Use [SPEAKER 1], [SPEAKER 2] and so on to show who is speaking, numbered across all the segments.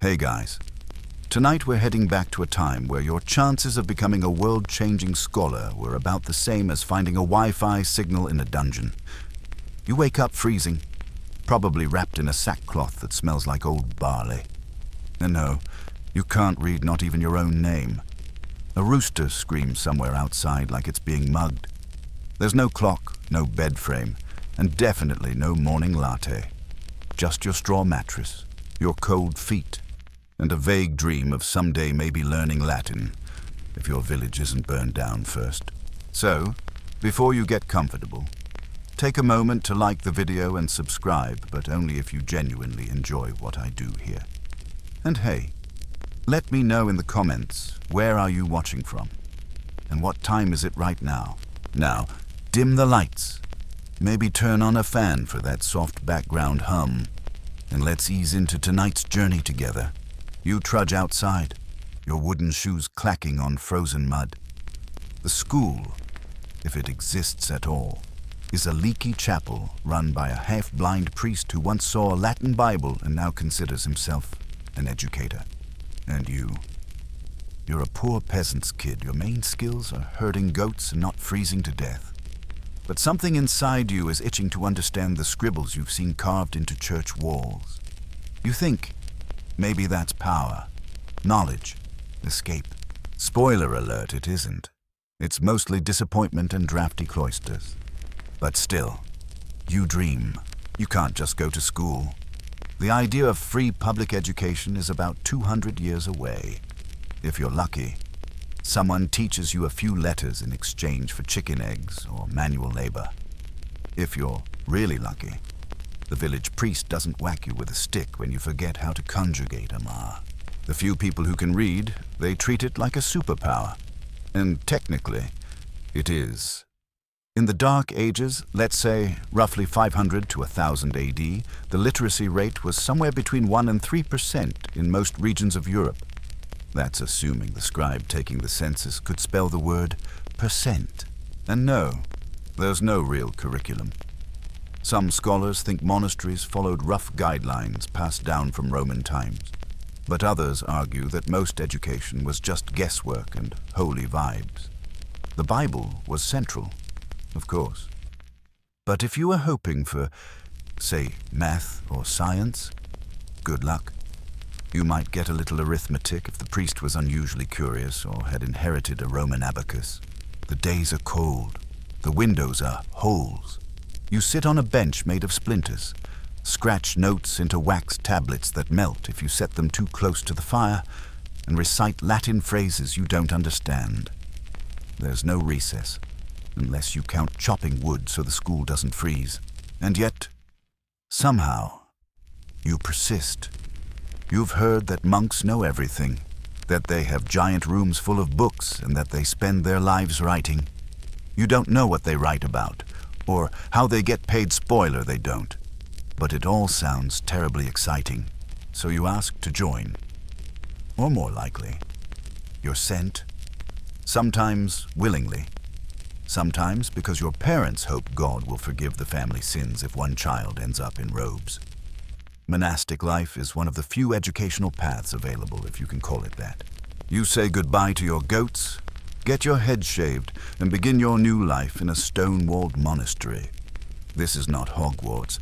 [SPEAKER 1] Hey guys, tonight we're heading back to a time where your chances of becoming a world-changing scholar were about the same as finding a Wi-Fi signal in a dungeon. You wake up freezing, probably wrapped in a sackcloth that smells like old barley. And no, you can't read not even your own name. A rooster screams somewhere outside like it's being mugged. There's no clock, no bed frame, and definitely no morning latte. Just your straw mattress, your cold feet, and a vague dream of someday maybe learning Latin, if your village isn't burned down first. So, before you get comfortable, take a moment to like the video and subscribe, but only if you genuinely enjoy what I do here. And hey, let me know in the comments, where are you watching from? And what time is it right now? Now, dim the lights. Maybe turn on a fan for that soft background hum. And let's ease into tonight's journey together. You trudge outside, your wooden shoes clacking on frozen mud. The school, if it exists at all, is a leaky chapel run by a half-blind priest who once saw a Latin Bible and now considers himself an educator. And you're a poor peasant's kid. Your main skills are herding goats and not freezing to death. But something inside you is itching to understand the scribbles you've seen carved into church walls. You think, maybe that's power, knowledge, escape. Spoiler alert, it isn't. It's mostly disappointment and drafty cloisters. But still, you dream. You can't just go to school. The idea of free public education is about 200 years away. If you're lucky, someone teaches you a few letters in exchange for chicken eggs or manual labor. If you're really lucky, the village priest doesn't whack you with a stick when you forget how to conjugate a ma. The few people who can read, they treat it like a superpower. And technically, it is. In the Dark Ages, let's say roughly 500 to 1000 AD, the literacy rate was somewhere between 1% and 3% in most regions of Europe. That's assuming the scribe taking the census could spell the word percent. And no, there's no real curriculum. Some scholars think monasteries followed rough guidelines passed down from Roman times, but others argue that most education was just guesswork and holy vibes. The Bible was central, of course. But if you were hoping for, say, math or science, good luck. You might get a little arithmetic if the priest was unusually curious or had inherited a Roman abacus. The days are cold. The windows are holes. You sit on a bench made of splinters, scratch notes into wax tablets that melt if you set them too close to the fire, and recite Latin phrases you don't understand. There's no recess, unless you count chopping wood so the school doesn't freeze. And yet, somehow, you persist. You've heard that monks know everything, that they have giant rooms full of books and that they spend their lives writing. You don't know what they write about, or how they get paid. Spoiler, they don't. But it all sounds terribly exciting, so you ask to join. Or more likely, you're sent, sometimes willingly, sometimes because your parents hope God will forgive the family sins if one child ends up in robes. Monastic life is one of the few educational paths available, if you can call it that. You say goodbye to your goats, get your head shaved, and begin your new life in a stone-walled monastery. This is not Hogwarts.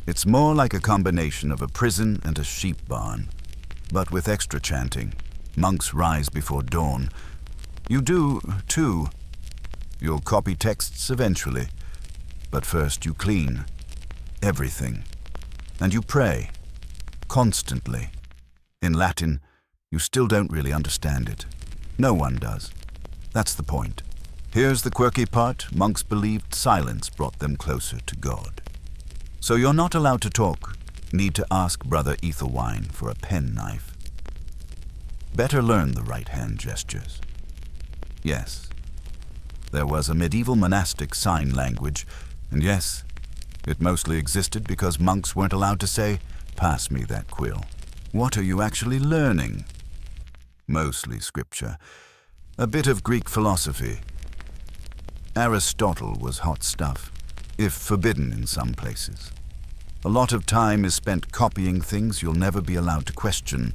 [SPEAKER 1] It's more like a combination of a prison and a sheep barn, but with extra chanting. Monks rise before dawn. You do, too. You'll copy texts eventually, but first you clean everything. And you pray, constantly. In Latin, you still don't really understand it. No one does. That's the point. Here's the quirky part. Monks believed silence brought them closer to God. So you're not allowed to talk. Need to ask Brother Ethelwine for a penknife. Better learn the right-hand gestures. Yes, there was a medieval monastic sign language, and yes, it mostly existed because monks weren't allowed to say, "Pass me that quill." What are you actually learning? Mostly scripture. A bit of Greek philosophy. Aristotle was hot stuff, if forbidden in some places. A lot of time is spent copying things you'll never be allowed to question.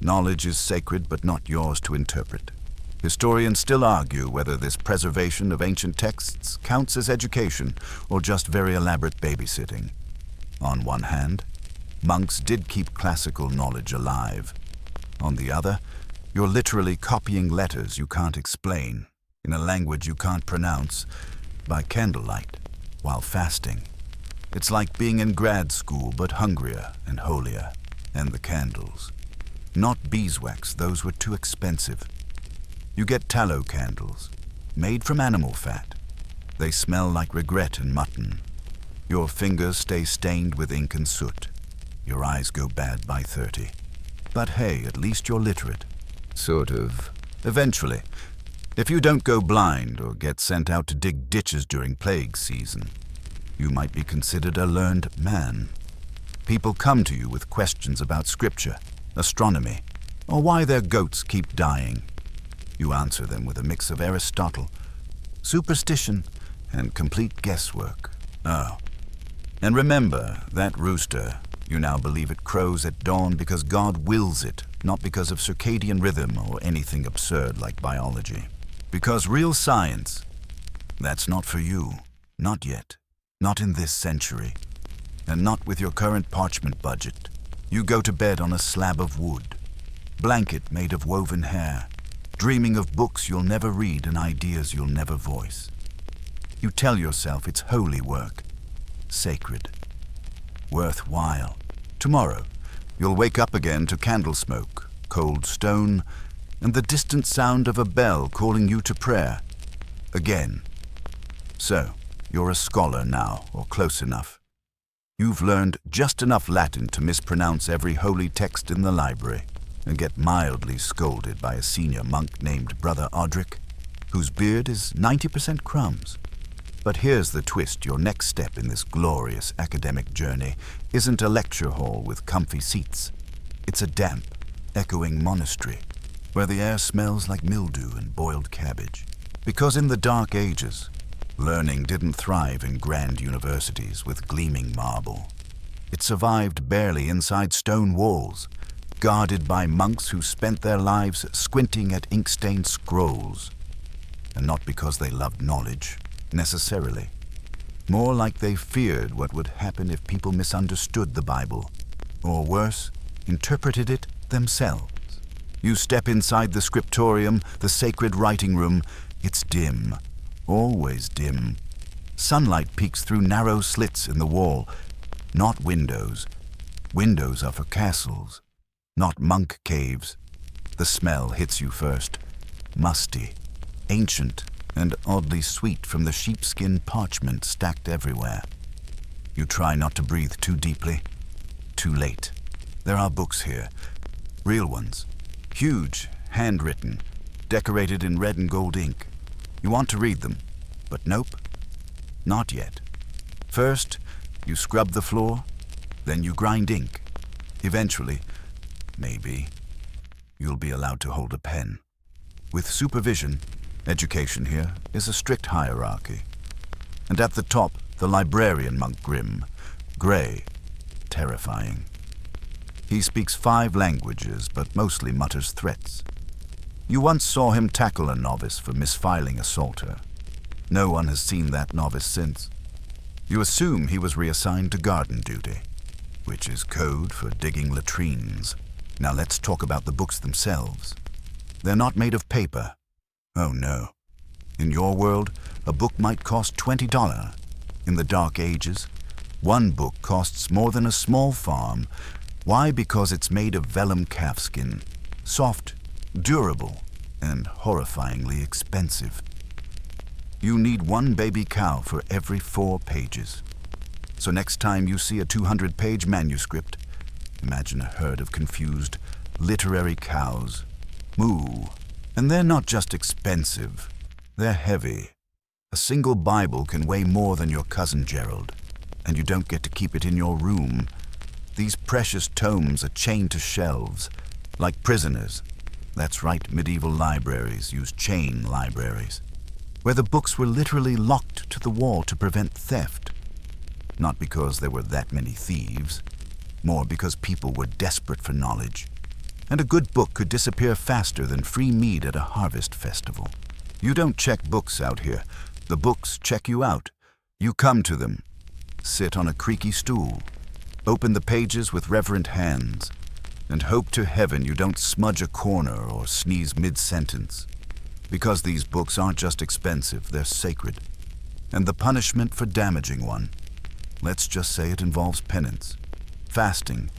[SPEAKER 1] Knowledge is sacred, but not yours to interpret. Historians still argue whether this preservation of ancient texts counts as education or just very elaborate babysitting. On one hand, monks did keep classical knowledge alive. On the other, you're literally copying letters you can't explain, in a language you can't pronounce, by candlelight, while fasting. It's like being in grad school, but hungrier and holier. And the candles. Not beeswax, those were too expensive. You get tallow candles, made from animal fat. They smell like regret and mutton. Your fingers stay stained with ink and soot. Your eyes go bad by 30. But hey, at least you're literate. Sort of. Eventually. If you don't go blind or get sent out to dig ditches during plague season, you might be considered a learned man. People come to you with questions about scripture, astronomy, or why their goats keep dying. You answer them with a mix of Aristotle, superstition, and complete guesswork. Oh. And remember, that rooster, you now believe it crows at dawn because God wills it, not because of circadian rhythm or anything absurd like biology. Because real science, that's not for you. Not yet. Not in this century. And not with your current parchment budget. You go to bed on a slab of wood, blanket made of woven hair, dreaming of books you'll never read and ideas you'll never voice. You tell yourself it's holy work, sacred, worthwhile. Tomorrow, you'll wake up again to candle smoke, cold stone, and the distant sound of a bell calling you to prayer. Again. So, you're a scholar now, or close enough. You've learned just enough Latin to mispronounce every holy text in the library and get mildly scolded by a senior monk named Brother Odric, whose beard is 90% crumbs. But here's the twist. Your next step in this glorious academic journey isn't a lecture hall with comfy seats. It's a damp, echoing monastery where the air smells like mildew and boiled cabbage. Because in the Dark Ages, learning didn't thrive in grand universities with gleaming marble. It survived barely inside stone walls, guarded by monks who spent their lives squinting at ink-stained scrolls. And not because they loved knowledge, necessarily. More like they feared what would happen if people misunderstood the Bible, or worse, interpreted it themselves. You step inside the scriptorium, the sacred writing room. It's dim. Always dim. Sunlight peeks through narrow slits in the wall, not windows. Windows are for castles, not monk caves. The smell hits you first, musty, ancient, and oddly sweet from the sheepskin parchment stacked everywhere. You try not to breathe too deeply. Too late. There are books here, real ones, huge, handwritten, decorated in red and gold ink. You want to read them, but nope, not yet. First, you scrub the floor, then you grind ink. Eventually, maybe, you'll be allowed to hold a pen. With supervision, education here is a strict hierarchy. And at the top, the librarian monk Grimm, gray, terrifying. He speaks 5 languages, but mostly mutters threats. You once saw him tackle a novice for misfiling a psalter. No one has seen that novice since. You assume he was reassigned to garden duty, which is code for digging latrines. Now let's talk about the books themselves. They're not made of paper. Oh no. In your world, a book might cost $20. In the Dark Ages, one book costs more than a small farm. Why? Because it's made of vellum calfskin, soft, durable, and horrifyingly expensive. You need 1 baby cow for every 4 pages. So next time you see a 200-page manuscript, imagine a herd of confused, literary cows. Moo. And they're not just expensive, they're heavy. A single Bible can weigh more than your cousin Gerald, and you don't get to keep it in your room. These precious tomes are chained to shelves, like prisoners. That's right, medieval libraries used chain libraries, where the books were literally locked to the wall to prevent theft. not because there were that many thieves, more because people were desperate for knowledge, and a good book could disappear faster than free mead at a harvest festival. You don't check books out here. The books check you out. You come to them, sit on a creaky stool, open the pages with reverent hands, and hope to heaven you don't smudge a corner or sneeze mid-sentence. Because these books aren't just expensive, they're sacred. And the punishment for damaging one, let's just say it involves penance, fasting,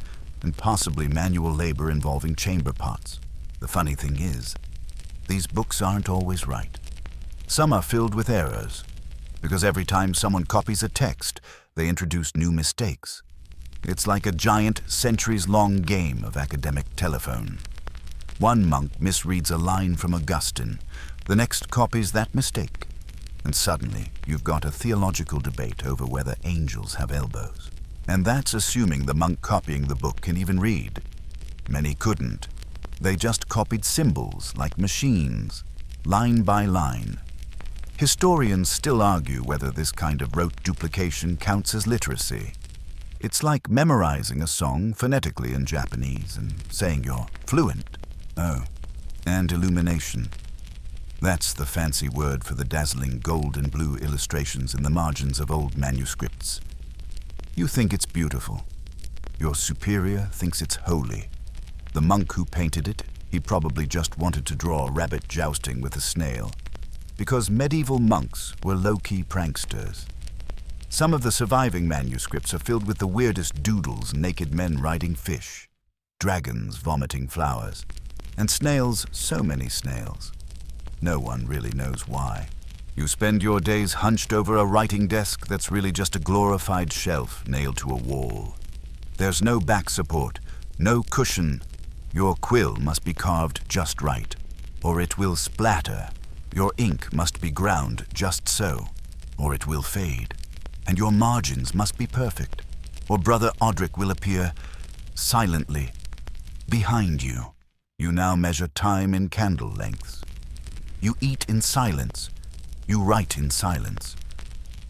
[SPEAKER 1] and possibly manual labor involving chamber pots. The funny thing is, these books aren't always right. Some are filled with errors, because every time someone copies a text, they introduce new mistakes. It's like a giant, centuries-long game of academic telephone. One monk misreads a line from Augustine, the next copies that mistake, and suddenly you've got a theological debate over whether angels have elbows. And that's assuming the monk copying the book can even read. Many couldn't. They just copied symbols like machines, line by line. Historians still argue whether this kind of rote duplication counts as literacy. It's like memorizing a song phonetically in Japanese and saying you're fluent. Oh, and illumination. That's the fancy word for the dazzling gold and blue illustrations in the margins of old manuscripts. You think it's beautiful. Your superior thinks it's holy. The monk who painted it, he probably just wanted to draw a rabbit jousting with a snail, because medieval monks were low-key pranksters. Some of the surviving manuscripts are filled with the weirdest doodles: naked men riding fish, dragons vomiting flowers, and snails, so many snails. No one really knows why. You spend your days hunched over a writing desk that's really just a glorified shelf nailed to a wall. There's no back support, no cushion. Your quill must be carved just right, or it will splatter. Your ink must be ground just so, or it will fade. And your margins must be perfect, or Brother Odric will appear silently behind you. You now measure time in candle lengths. You eat in silence. You write in silence.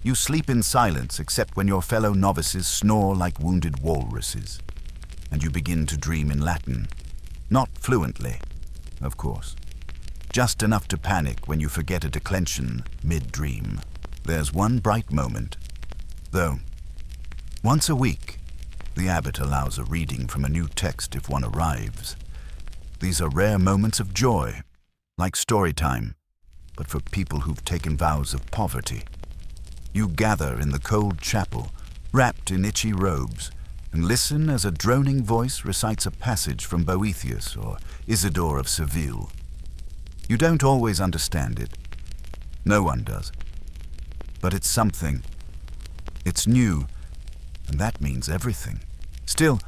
[SPEAKER 1] You sleep in silence except when your fellow novices snore like wounded walruses. And you begin to dream in Latin. Not fluently, of course. Just enough to panic when you forget a declension mid-dream. There's one bright moment, though. Once a week, the abbot allows a reading from a new text if one arrives. These are rare moments of joy, like story time, but for people who've taken vows of poverty. You gather in the cold chapel, wrapped in itchy robes, and listen as a droning voice recites a passage from Boethius or Isidore of Seville. You don't always understand it. No one does. But it's something. It's new, and that means everything. Still,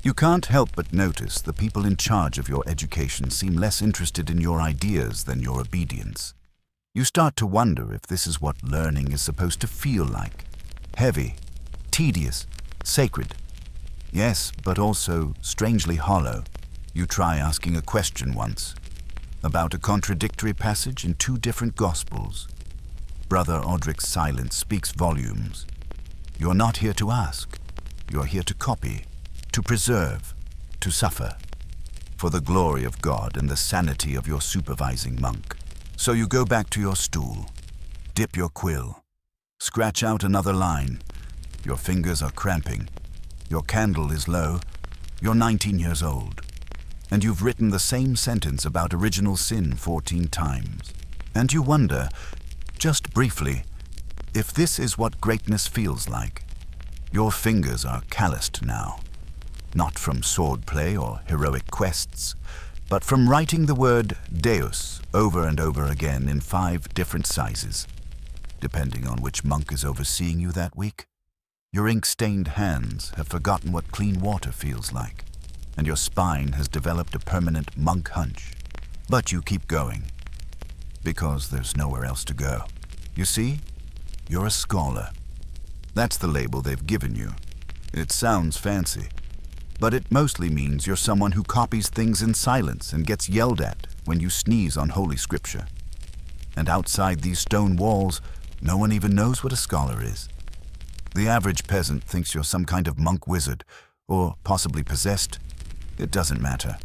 [SPEAKER 1] you can't help but notice the people in charge of your education seem less interested in your ideas than your obedience. You start to wonder if this is what learning is supposed to feel like. Heavy, tedious, sacred. Yes, but also strangely hollow. You try asking a question once, about a contradictory passage in 2 different Gospels. Brother Odric's silence speaks volumes. You're not here to ask. You're here to copy, to preserve, to suffer, for the glory of God and the sanity of your supervising monk. So you go back to your stool, dip your quill, scratch out another line. Your fingers are cramping. Your candle is low. You're 19 years old. And you've written the same sentence about original sin 14 times. And you wonder, just briefly, if this is what greatness feels like. Your fingers are calloused now, not from swordplay or heroic quests, but from writing the word Deus over and over again in 5 different sizes, depending on which monk is overseeing you that week. Your ink-stained hands have forgotten what clean water feels like, and your spine has developed a permanent monk hunch. But you keep going, because there's nowhere else to go. You see, you're a scholar. That's the label they've given you. It sounds fancy, but it mostly means you're someone who copies things in silence and gets yelled at when you sneeze on Holy Scripture. And outside these stone walls, no one even knows what a scholar is. The average peasant thinks you're some kind of monk wizard, or possibly possessed. It doesn't matter.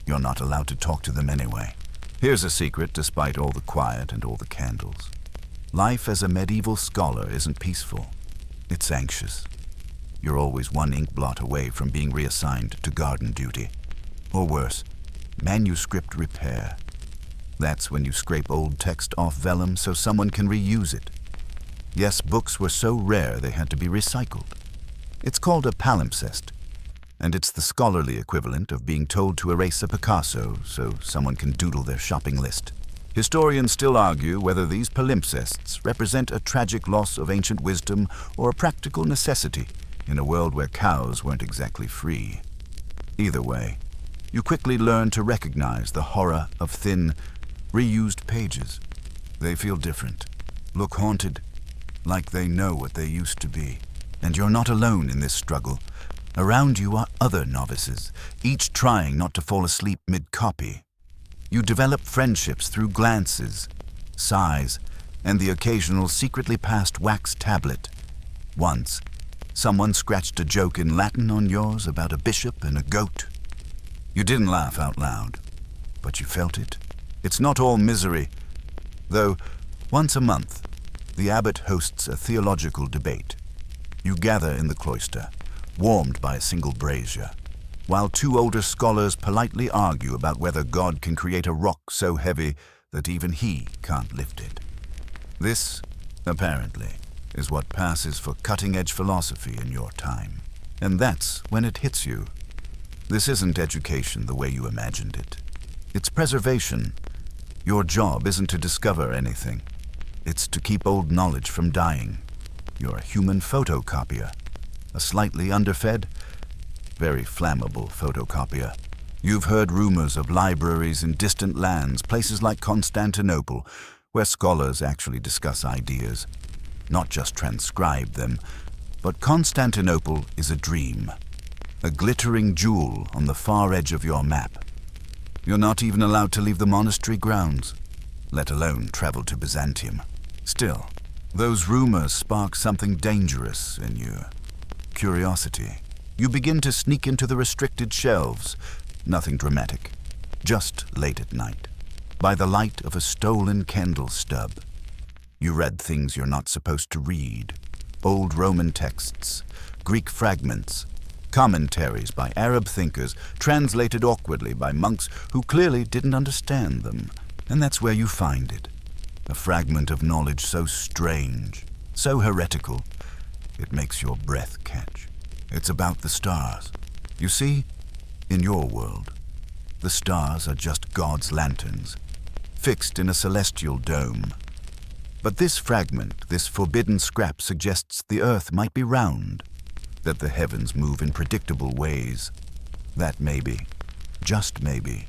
[SPEAKER 1] You're not allowed to talk to them anyway. Here's a secret despite all the quiet and all the candles. Life as a medieval scholar isn't peaceful. It's anxious. You're always one ink blot away from being reassigned to garden duty. Or worse, manuscript repair. That's when you scrape old text off vellum so someone can reuse it. Yes, books were so rare they had to be recycled. It's called a palimpsest, and it's the scholarly equivalent of being told to erase a Picasso so someone can doodle their shopping list. Historians still argue whether these palimpsests represent a tragic loss of ancient wisdom or a practical necessity in a world where cows weren't exactly free. Either way, you quickly learn to recognize the horror of thin, reused pages. They feel different, look haunted, like they know what they used to be. And you're not alone in this struggle. Around you are other novices, each trying not to fall asleep mid-copy. You develop friendships through glances, sighs, and the occasional secretly passed wax tablet. Once, someone scratched a joke in Latin on yours about a bishop and a goat. You didn't laugh out loud, but you felt it. It's not all misery, though once a month, the abbot hosts a theological debate. You gather in the cloister, warmed by a single brazier, while two older scholars politely argue about whether God can create a rock so heavy that even he can't lift it. This, apparently, is what passes for cutting-edge philosophy in your time. And that's when it hits you. This isn't education the way you imagined it. It's preservation. Your job isn't to discover anything. It's to keep old knowledge from dying. You're a human photocopier, a slightly underfed, very flammable photocopier. You've heard rumors of libraries in distant lands, places like Constantinople, where scholars actually discuss ideas, not just transcribe them. But Constantinople is a dream, a glittering jewel on the far edge of your map. You're not even allowed to leave the monastery grounds, let alone travel to Byzantium. Still, those rumors spark something dangerous in you. Curiosity. You begin to sneak into the restricted shelves. Nothing dramatic. Just late at night, by the light of a stolen candle stub. You read things you're not supposed to read. Old Roman texts, Greek fragments, commentaries by Arab thinkers, translated awkwardly by monks who clearly didn't understand them. And that's where you find it. A fragment of knowledge so strange, so heretical, it makes your breath catch. It's about the stars. You see, in your world, the stars are just God's lanterns, fixed in a celestial dome. But this fragment, this forbidden scrap, suggests the earth might be round, that the heavens move in predictable ways. That maybe, just maybe,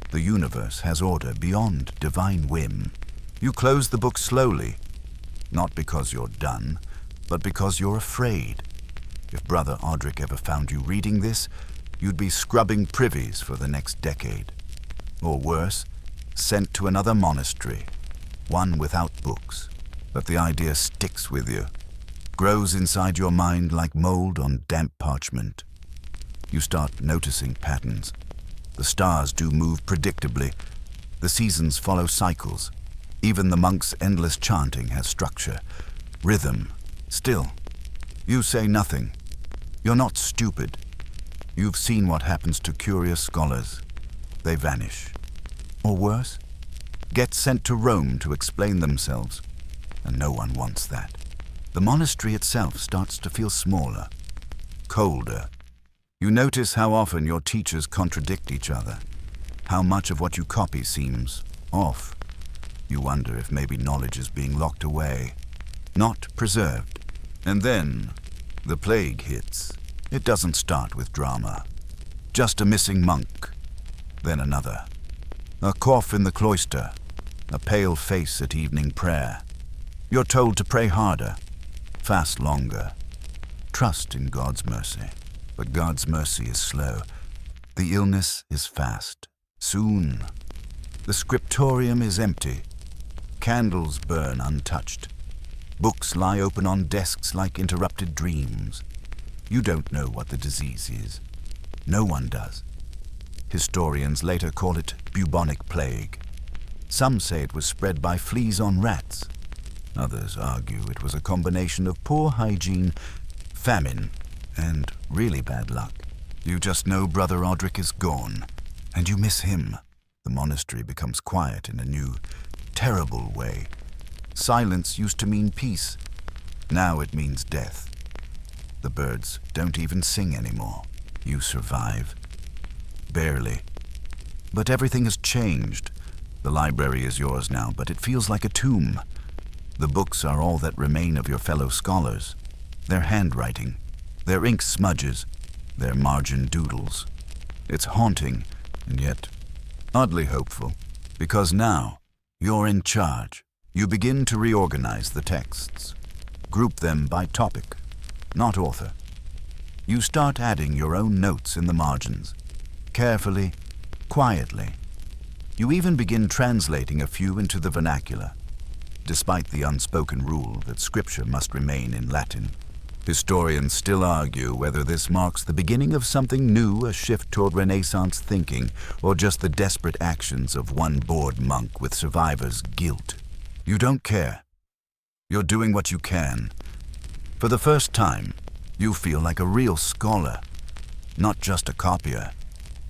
[SPEAKER 1] the universe has order beyond divine whim. You close the book slowly, not because you're done, but because you're afraid. If Brother Audric ever found you reading this, you'd be scrubbing privies for the next decade. Or worse, sent to another monastery, one without books. But the idea sticks with you, grows inside your mind like mold on damp parchment. You start noticing patterns. The stars do move predictably. The seasons follow cycles. Even the monks' endless chanting has structure, rhythm. Still, you say nothing. You're not stupid. You've seen what happens to curious scholars. They vanish. Or worse, get sent to Rome to explain themselves. And no one wants that. The monastery itself starts to feel smaller, colder. You notice how often your teachers contradict each other, how much of what you copy seems off. You wonder if maybe knowledge is being locked away, not preserved. And then, the plague hits. It doesn't start with drama. Just a missing monk, then another. A cough in the cloister, a pale face at evening prayer. You're told to pray harder, fast longer, trust in God's mercy. But God's mercy is slow. The illness is fast. Soon, the scriptorium is empty. Candles burn untouched. Books lie open on desks like interrupted dreams. You don't know what the disease is. No one does. Historians later call it bubonic plague. Some say it was spread by fleas on rats. Others argue it was a combination of poor hygiene, famine, and really bad luck. You just know Brother Odric is gone, and you miss him. The monastery becomes quiet in a new, terrible way. Silence used to mean peace. Now it means death. The birds don't even sing anymore. You survive. Barely. But everything has changed. The library is yours now, but it feels like a tomb. The books are all that remain of your fellow scholars. Their handwriting, their ink smudges, their margin doodles. It's haunting, and yet oddly hopeful, because now you're in charge. You begin to reorganize the texts, group them by topic, not author. You start adding your own notes in the margins, carefully, quietly. You even begin translating a few into the vernacular, despite the unspoken rule that scripture must remain in Latin. Historians still argue whether this marks the beginning of something new, a shift toward Renaissance thinking, or just the desperate actions of one bored monk with survivor's guilt. You don't care. You're doing what you can. For the first time, you feel like a real scholar, not just a copier,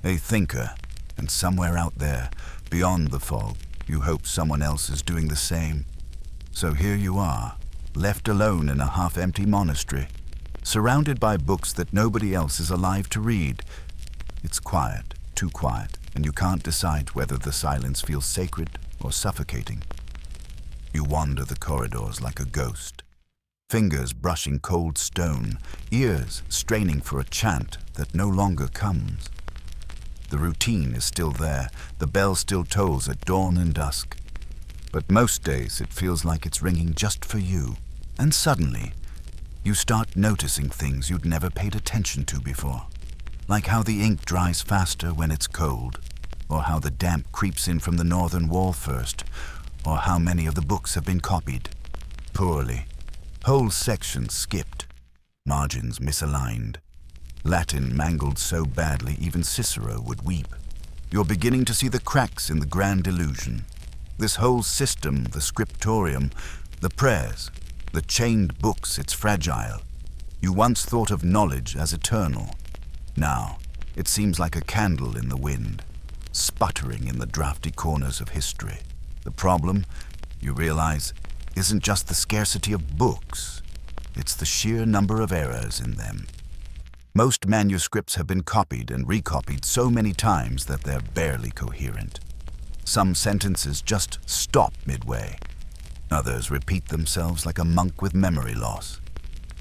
[SPEAKER 1] a thinker, and somewhere out there, beyond the fog, you hope someone else is doing the same. So here you are, left alone in a half-empty monastery, surrounded by books that nobody else is alive to read. It's quiet, too quiet, and you can't decide whether the silence feels sacred or suffocating. You wander the corridors like a ghost, fingers brushing cold stone, ears straining for a chant that no longer comes. The routine is still there, the bell still tolls at dawn and dusk. But most days it feels like it's ringing just for you. And suddenly, you start noticing things you'd never paid attention to before. Like how the ink dries faster when it's cold, or how the damp creeps in from the northern wall first, or how many of the books have been copied. Poorly. Whole sections skipped. Margins misaligned. Latin mangled so badly even Cicero would weep. You're beginning to see the cracks in the grand illusion. This whole system, the scriptorium, the prayers, the chained books, it's fragile. You once thought of knowledge as eternal. Now, it seems like a candle in the wind, sputtering in the drafty corners of history. The problem, you realize, isn't just the scarcity of books. It's the sheer number of errors in them. Most manuscripts have been copied and recopied so many times that they're barely coherent. Some sentences just stop midway. Others repeat themselves like a monk with memory loss.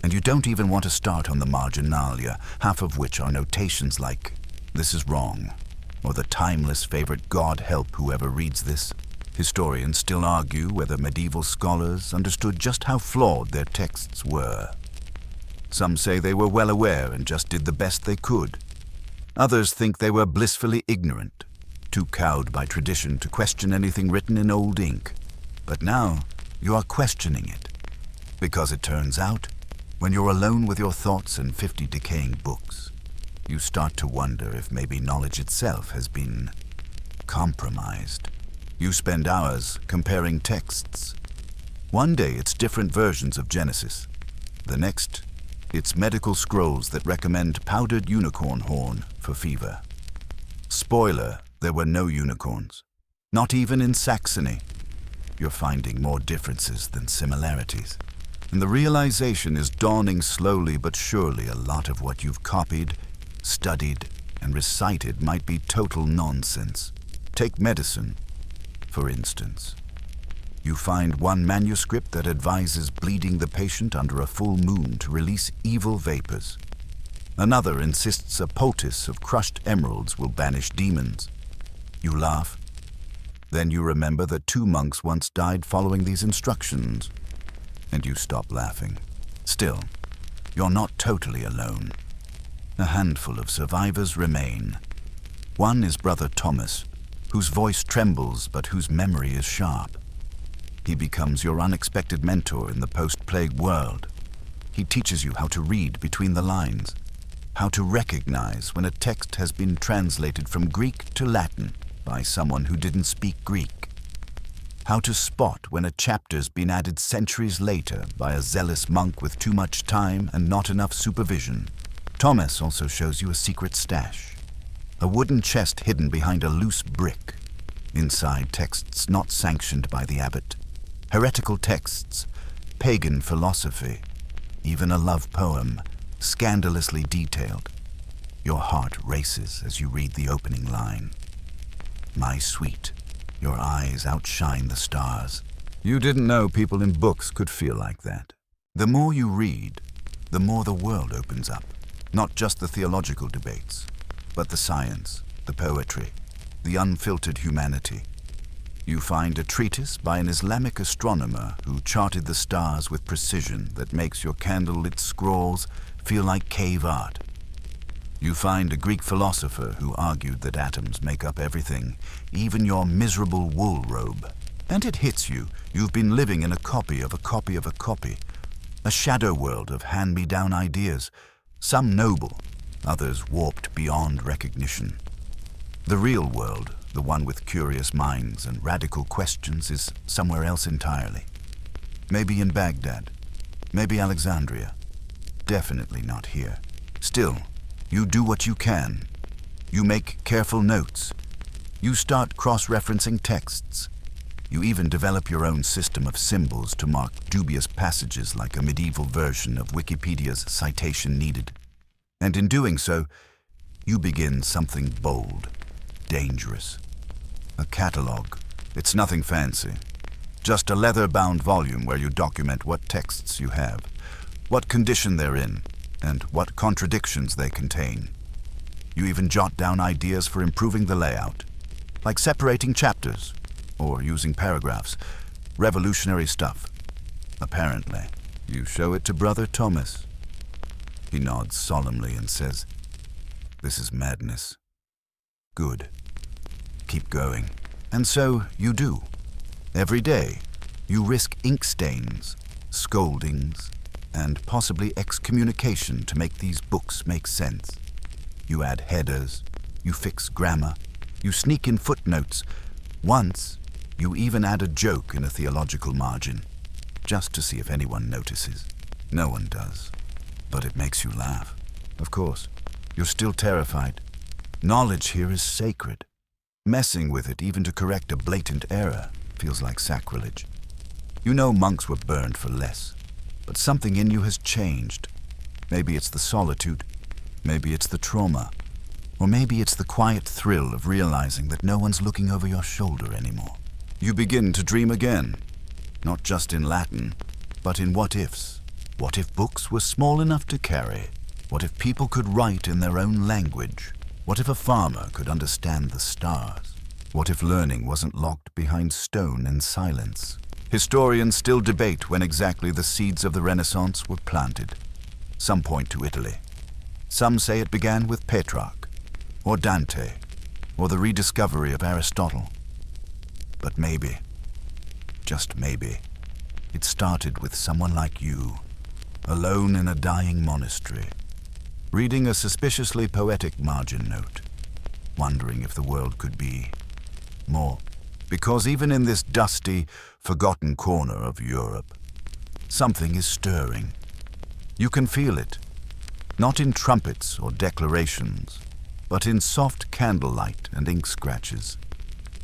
[SPEAKER 1] And you don't even want to start on the marginalia, half of which are notations like, "This is wrong," or the timeless favorite, "God help whoever reads this." Historians still argue whether medieval scholars understood just how flawed their texts were. Some say they were well aware and just did the best they could. Others think they were blissfully ignorant, too cowed by tradition to question anything written in old ink. But now, you are questioning it. Because it turns out, when you're alone with your thoughts and 50 decaying books, you start to wonder if maybe knowledge itself has been compromised. You spend hours comparing texts. One day it's different versions of Genesis. The next, it's medical scrolls that recommend powdered unicorn horn for fever. Spoiler, there were no unicorns. Not even in Saxony. You're finding more differences than similarities. And the realization is dawning slowly but surely a lot of what you've copied, studied, and recited might be total nonsense. Take medicine, for instance. You find one manuscript that advises bleeding the patient under a full moon to release evil vapors. Another insists a poultice of crushed emeralds will banish demons. You laugh. Then you remember that 2 monks once died following these instructions, and you stop laughing. Still, you're not totally alone. A handful of survivors remain. One is Brother Thomas, whose voice trembles but whose memory is sharp. He becomes your unexpected mentor in the post-plague world. He teaches you how to read between the lines, how to recognize when a text has been translated from Greek to Latin by someone who didn't speak Greek, how to spot when a chapter's been added centuries later by a zealous monk with too much time and not enough supervision. Thomas also shows you a secret stash, a wooden chest hidden behind a loose brick. Inside, texts not sanctioned by the abbot, heretical texts, pagan philosophy, even a love poem, scandalously detailed. Your heart races as you read the opening line. My sweet, your eyes outshine the stars. You didn't know people in books could feel like that. The more you read, the more the world opens up. Not just the theological debates, but the science, the poetry, the unfiltered humanity. You find a treatise by an Islamic astronomer who charted the stars with precision that makes your candlelit scrawls feel like cave art. You find a Greek philosopher who argued that atoms make up everything, even your miserable wool robe. And it hits you, you've been living in a copy of a copy of a copy, a shadow world of hand-me-down ideas, some noble, others warped beyond recognition. The real world, the one with curious minds and radical questions, is somewhere else entirely. Maybe in Baghdad, maybe Alexandria. Definitely not here. Still, you do what you can. You make careful notes. You start cross-referencing texts. You even develop your own system of symbols to mark dubious passages like a medieval version of Wikipedia's citation needed. And in doing so, you begin something bold, dangerous. A catalogue. It's nothing fancy. Just a leather-bound volume where you document what texts you have, what condition they're in, and what contradictions they contain. You even jot down ideas for improving the layout, like separating chapters or using paragraphs. Revolutionary stuff. Apparently. You show it to Brother Thomas. He nods solemnly and says, "This is madness." Good. Keep going. And so you do. Every day, you risk ink stains, scoldings, and possibly excommunication to make these books make sense. You add headers, you fix grammar, you sneak in footnotes. Once, you even add a joke in a theological margin, just to see if anyone notices. No one does, but it makes you laugh. Of course, you're still terrified. Knowledge here is sacred. Messing with it, even to correct a blatant error, feels like sacrilege. You know monks were burned for less, but something in you has changed. Maybe it's the solitude, maybe it's the trauma, or maybe it's the quiet thrill of realizing that no one's looking over your shoulder anymore. You begin to dream again, not just in Latin, but in what-ifs. What if books were small enough to carry? What if people could write in their own language? What if a farmer could understand the stars? What if learning wasn't locked behind stone and silence? Historians still debate when exactly the seeds of the Renaissance were planted. Some point to Italy. Some say it began with Petrarch, or Dante, or the rediscovery of Aristotle. But maybe, just maybe, it started with someone like you, alone in a dying monastery, reading a suspiciously poetic margin note, wondering if the world could be more. Because even in this dusty, forgotten corner of Europe, something is stirring. You can feel it, not in trumpets or declarations, but in soft candlelight and ink scratches,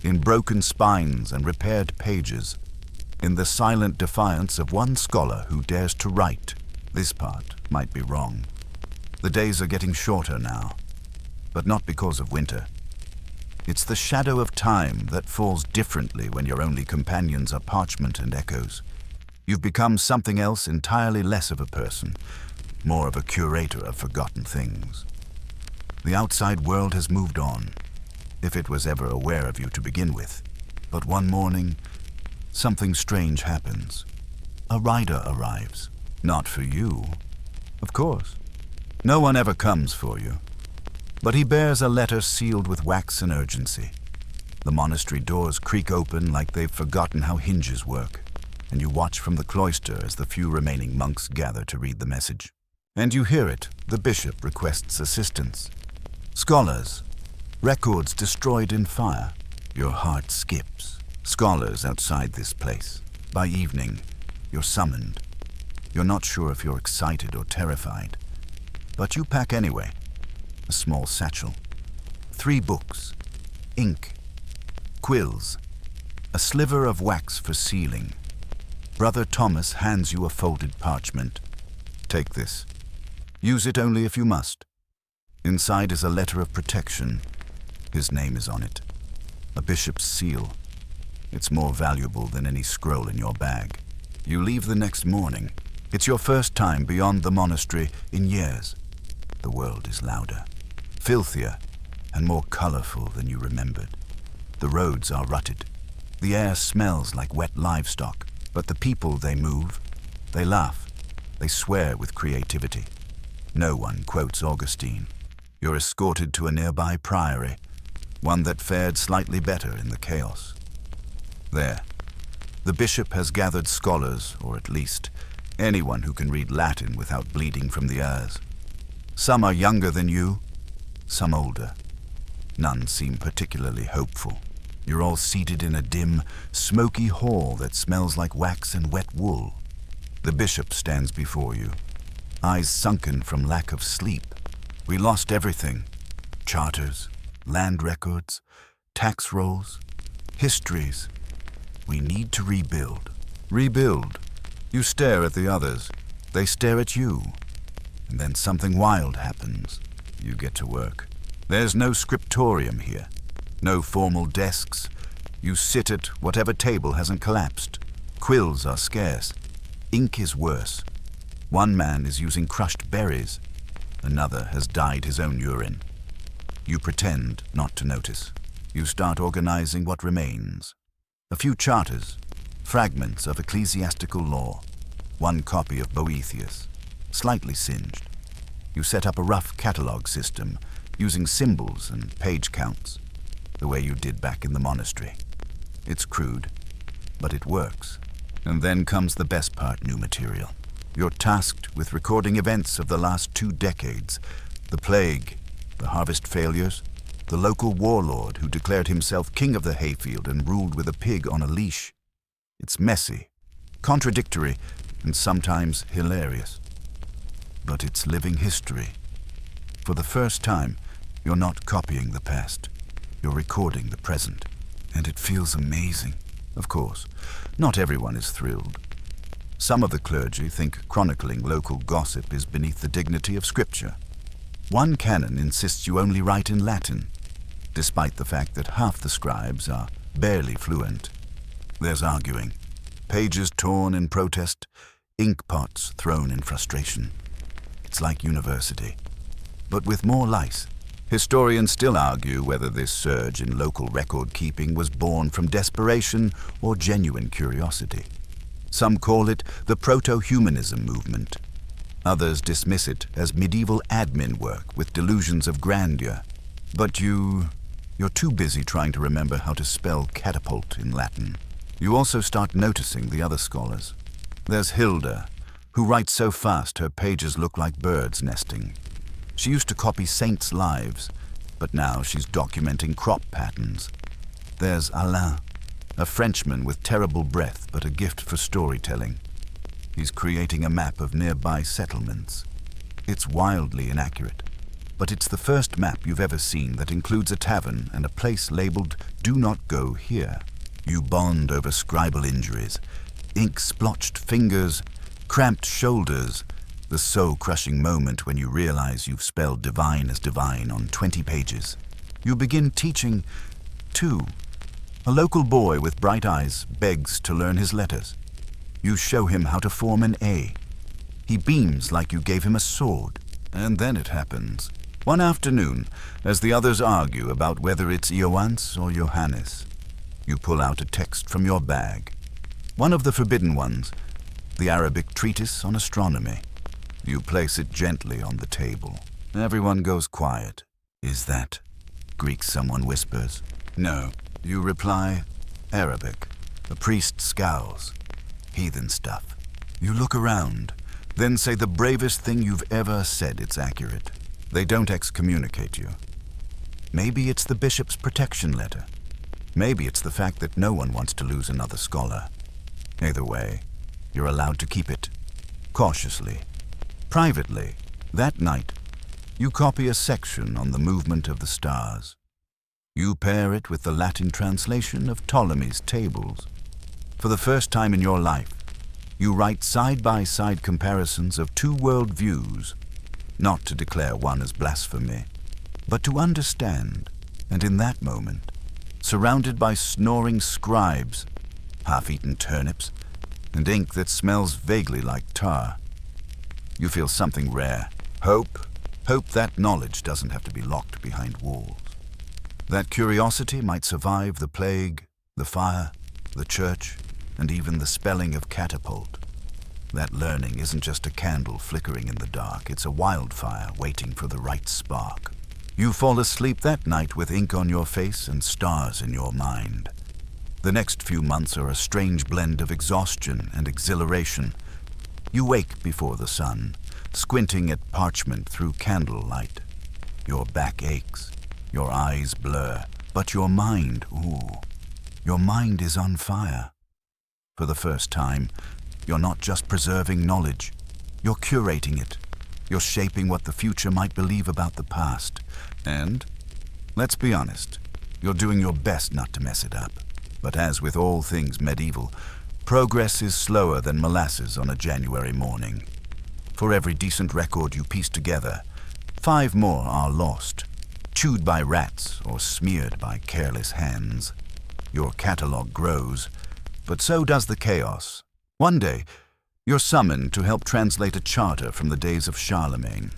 [SPEAKER 1] in broken spines and repaired pages, in the silent defiance of one scholar who dares to write. This part might be wrong. The days are getting shorter now, but not because of winter. It's the shadow of time that falls differently when your only companions are parchment and echoes. You've become something else entirely less of a person, more of a curator of forgotten things. The outside world has moved on, if it was ever aware of you to begin with. But one morning, something strange happens. A rider arrives. Not for you, of course. No one ever comes for you. But he bears a letter sealed with waxen urgency. The monastery doors creak open like they've forgotten how hinges work. and you watch from the cloister as the few remaining monks gather to read the message. And you hear it. The bishop requests assistance. Scholars. Records destroyed in fire. Your heart skips. Scholars outside this place. By evening, you're summoned. You're not sure if you're excited or terrified, but you pack anyway. A small satchel. 3 books. Ink. Quills. A sliver of wax for sealing. Brother Thomas hands you a folded parchment. Take this. Use it only if you must. Inside is a letter of protection. His name is on it. A bishop's seal. It's more valuable than any scroll in your bag. You leave the next morning. It's your first time beyond the monastery in years. The world is louder, filthier, and more colorful than you remembered. The roads are rutted. The air smells like wet livestock, but the people they move, they laugh, they swear with creativity. No one quotes Augustine. You're escorted to a nearby priory, one that fared slightly better in the chaos. There, the bishop has gathered scholars, or at least anyone who can read Latin without bleeding from the ears. Some are younger than you, some older. None seem particularly hopeful. You're all seated in a dim, smoky hall that smells like wax and wet wool. The bishop stands before you, eyes sunken from lack of sleep. We lost everything. Charters, land records, tax rolls, histories. We need to rebuild. Rebuild. You stare at the others. They stare at you. And then something wild happens. You get to work. There's no scriptorium here. No formal desks. You sit at whatever table hasn't collapsed. Quills are scarce. Ink is worse. One man is using crushed berries. Another has dyed his own urine. You pretend not to notice. You start organizing what remains. A few charters, fragments of ecclesiastical law, one copy of Boethius, slightly singed. You set up a rough catalog system using symbols and page counts, the way you did back in the monastery. It's crude, but it works. And then comes the best part, new material. You're tasked with recording events of the last 2 decades, the plague, the harvest failures, the local warlord who declared himself king of the hayfield and ruled with a pig on a leash. It's messy, contradictory, and sometimes hilarious. But it's living history. For the first time, you're not copying the past. You're recording the present. And it feels amazing. Of course, not everyone is thrilled. Some of the clergy think chronicling local gossip is beneath the dignity of scripture. One canon insists you only write in Latin, despite the fact that half the scribes are barely fluent. There's arguing, pages torn in protest, ink pots thrown in frustration. It's like university, but with more lice. Historians still argue whether this surge in local record-keeping was born from desperation or genuine curiosity. Some call it the proto-humanism movement. Others dismiss it as medieval admin work with delusions of grandeur. But you're too busy trying to remember how to spell catapult in Latin. You also start noticing the other scholars. There's Hilda, who writes so fast her pages look like birds nesting. She used to copy saints' lives, but now she's documenting crop patterns. There's Alain, a Frenchman with terrible breath but a gift for storytelling. He's creating a map of nearby settlements. It's wildly inaccurate, but it's the first map you've ever seen that includes a tavern and a place labeled "Do Not Go Here." You bond over scribal injuries, ink-splotched fingers, cramped shoulders, the soul-crushing moment when you realize you've spelled divine as divine on 20 pages. You begin teaching, too. A local boy with bright eyes begs to learn his letters. You show him how to form an A. He beams like you gave him a sword. And then it happens. One afternoon, as the others argue about whether it's Ioannis or Johannes, you pull out a text from your bag. One of the forbidden ones, the Arabic treatise on astronomy. You place it gently on the table. Everyone goes quiet. Is that Greek? Someone whispers. No. You reply, Arabic. The priest scowls. Heathen stuff. You look around, then say the bravest thing you've ever said it's accurate. They don't excommunicate you. Maybe it's the bishop's protection letter. Maybe it's the fact that no one wants to lose another scholar. Either way, you're allowed to keep it. Cautiously. Privately. That night, you copy a section on the movement of the stars. You pair it with the Latin translation of Ptolemy's tables. For the first time in your life, you write side-by-side comparisons of two world views, not to declare one as blasphemy, but to understand, and in that moment, surrounded by snoring scribes, half-eaten turnips, and ink that smells vaguely like tar, you feel something rare. Hope that knowledge doesn't have to be locked behind walls. That curiosity might survive the plague, the fire, the church, and even the spelling of catapult. That learning isn't just a candle flickering in the dark, it's a wildfire waiting for the right spark. You fall asleep that night with ink on your face and stars in your mind. The next few months are a strange blend of exhaustion and exhilaration. You wake before the sun, squinting at parchment through candlelight. Your back aches, your eyes blur, but your mind is on fire. For the first time, you're not just preserving knowledge, you're curating it. You're shaping what the future might believe about the past. And, let's be honest, you're doing your best not to mess it up. But as with all things medieval, progress is slower than molasses on a January morning. For every decent record you piece together, 5 more are lost, chewed by rats or smeared by careless hands. Your catalog grows, but so does the chaos. One day, you're summoned to help translate a charter from the days of Charlemagne.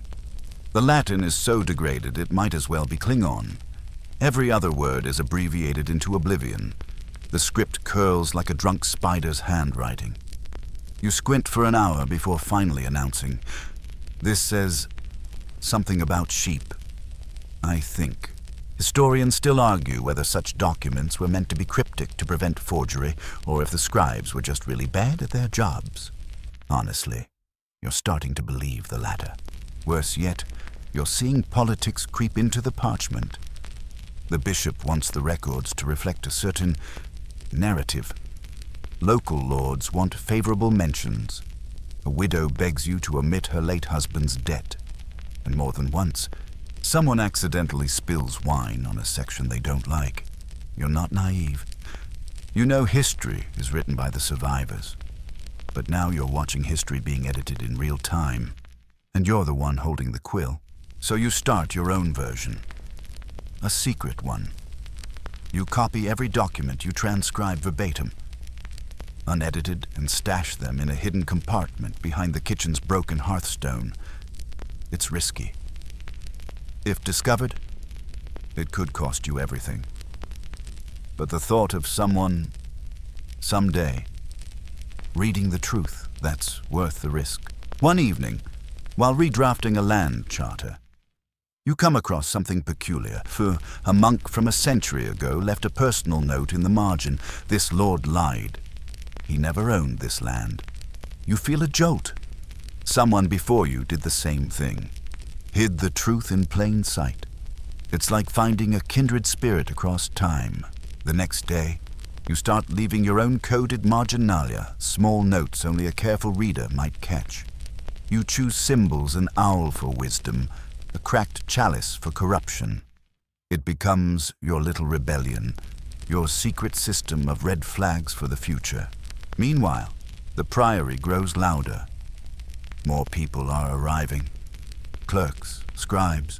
[SPEAKER 1] The Latin is so degraded it might as well be Klingon. Every other word is abbreviated into oblivion. The script curls like a drunk spider's handwriting. You squint for an hour before finally announcing, "This says something about sheep." I think. Historians still argue whether such documents were meant to be cryptic to prevent forgery, or if the scribes were just really bad at their jobs. Honestly, you're starting to believe the latter. Worse yet, you're seeing politics creep into the parchment. The bishop wants the records to reflect a certain narrative. Local lords want favorable mentions. A widow begs you to omit her late husband's debt. And more than once, someone accidentally spills wine on a section they don't like. You're not naive. You know history is written by the survivors. But now you're watching history being edited in real time. And you're the one holding the quill. So you start your own version. A secret one. You copy every document you transcribe verbatim, unedited, and stash them in a hidden compartment behind the kitchen's broken hearthstone. It's risky. If discovered, it could cost you everything. But the thought of someone, someday, reading the truth, that's worth the risk. One evening, while redrafting a land charter, you come across something peculiar. For a monk from a century ago left a personal note in the margin. This lord lied. He never owned this land. You feel a jolt. Someone before you did the same thing. Hid the truth in plain sight. It's like finding a kindred spirit across time. The next day, you start leaving your own coded marginalia, small notes only a careful reader might catch. You choose symbols, an owl for wisdom, a cracked chalice for corruption. It becomes your little rebellion, your secret system of red flags for the future. Meanwhile, the priory grows louder. More people are arriving. Clerks, scribes,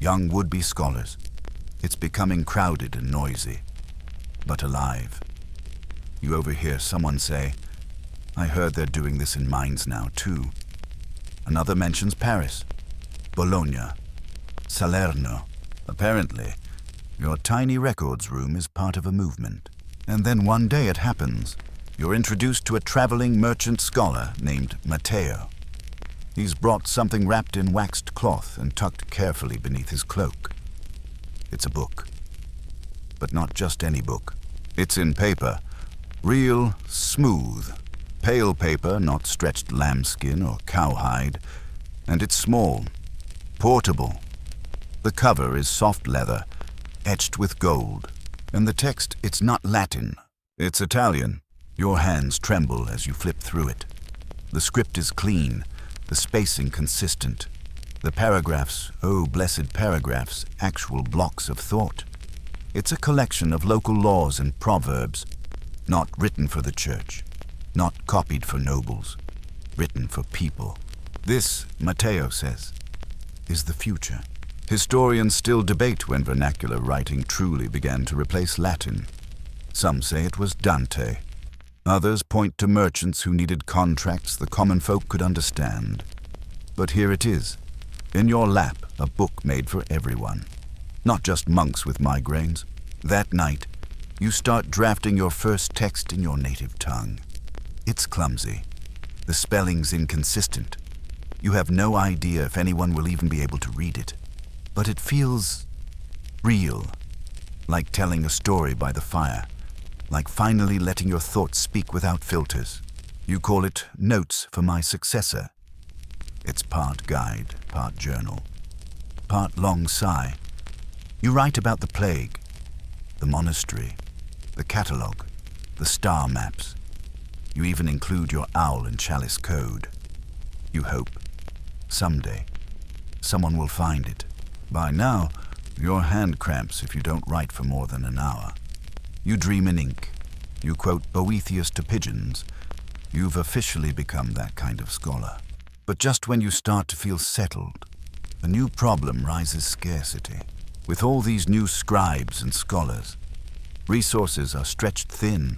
[SPEAKER 1] young would-be scholars. It's becoming crowded and noisy, but alive. You overhear someone say, "I heard they're doing this in mines now, too." Another mentions Paris, Bologna, Salerno. Apparently, your tiny records room is part of a movement. And then one day it happens. You're introduced to a traveling merchant scholar named Matteo. He's brought something wrapped in waxed cloth and tucked carefully beneath his cloak. It's a book. But not just any book. It's in paper. Real, smooth, Pale paper, not stretched lambskin or cowhide, and it's small, portable. The cover is soft leather, etched with gold, and the text, it's not Latin, it's Italian. Your hands tremble as you flip through it. The script is clean, the spacing consistent. The paragraphs, oh blessed paragraphs, actual blocks of thought. It's a collection of local laws and proverbs, not written for the church, not copied for nobles, written for people. This, Matteo says, is the future. Historians still debate when vernacular writing truly began to replace Latin. Some say it was Dante. Others point to merchants who needed contracts the common folk could understand. But here it is, in your lap, a book made for everyone, not just monks with migraines. That night, you start drafting your first text in your native tongue. It's clumsy. The spelling's inconsistent. You have no idea if anyone will even be able to read it. But it feels real, like telling a story by the fire, like finally letting your thoughts speak without filters. You call it Notes for My Successor. It's part guide, part journal, part long sigh. You write about the plague, the monastery, the catalogue, the star maps. You even include your owl and chalice code. You hope, someday, someone will find it. By now, your hand cramps if you don't write for more than an hour. You dream in ink. You quote Boethius to pigeons. You've officially become that kind of scholar. But just when you start to feel settled, a new problem rises: scarcity. With all these new scribes and scholars, resources are stretched thin.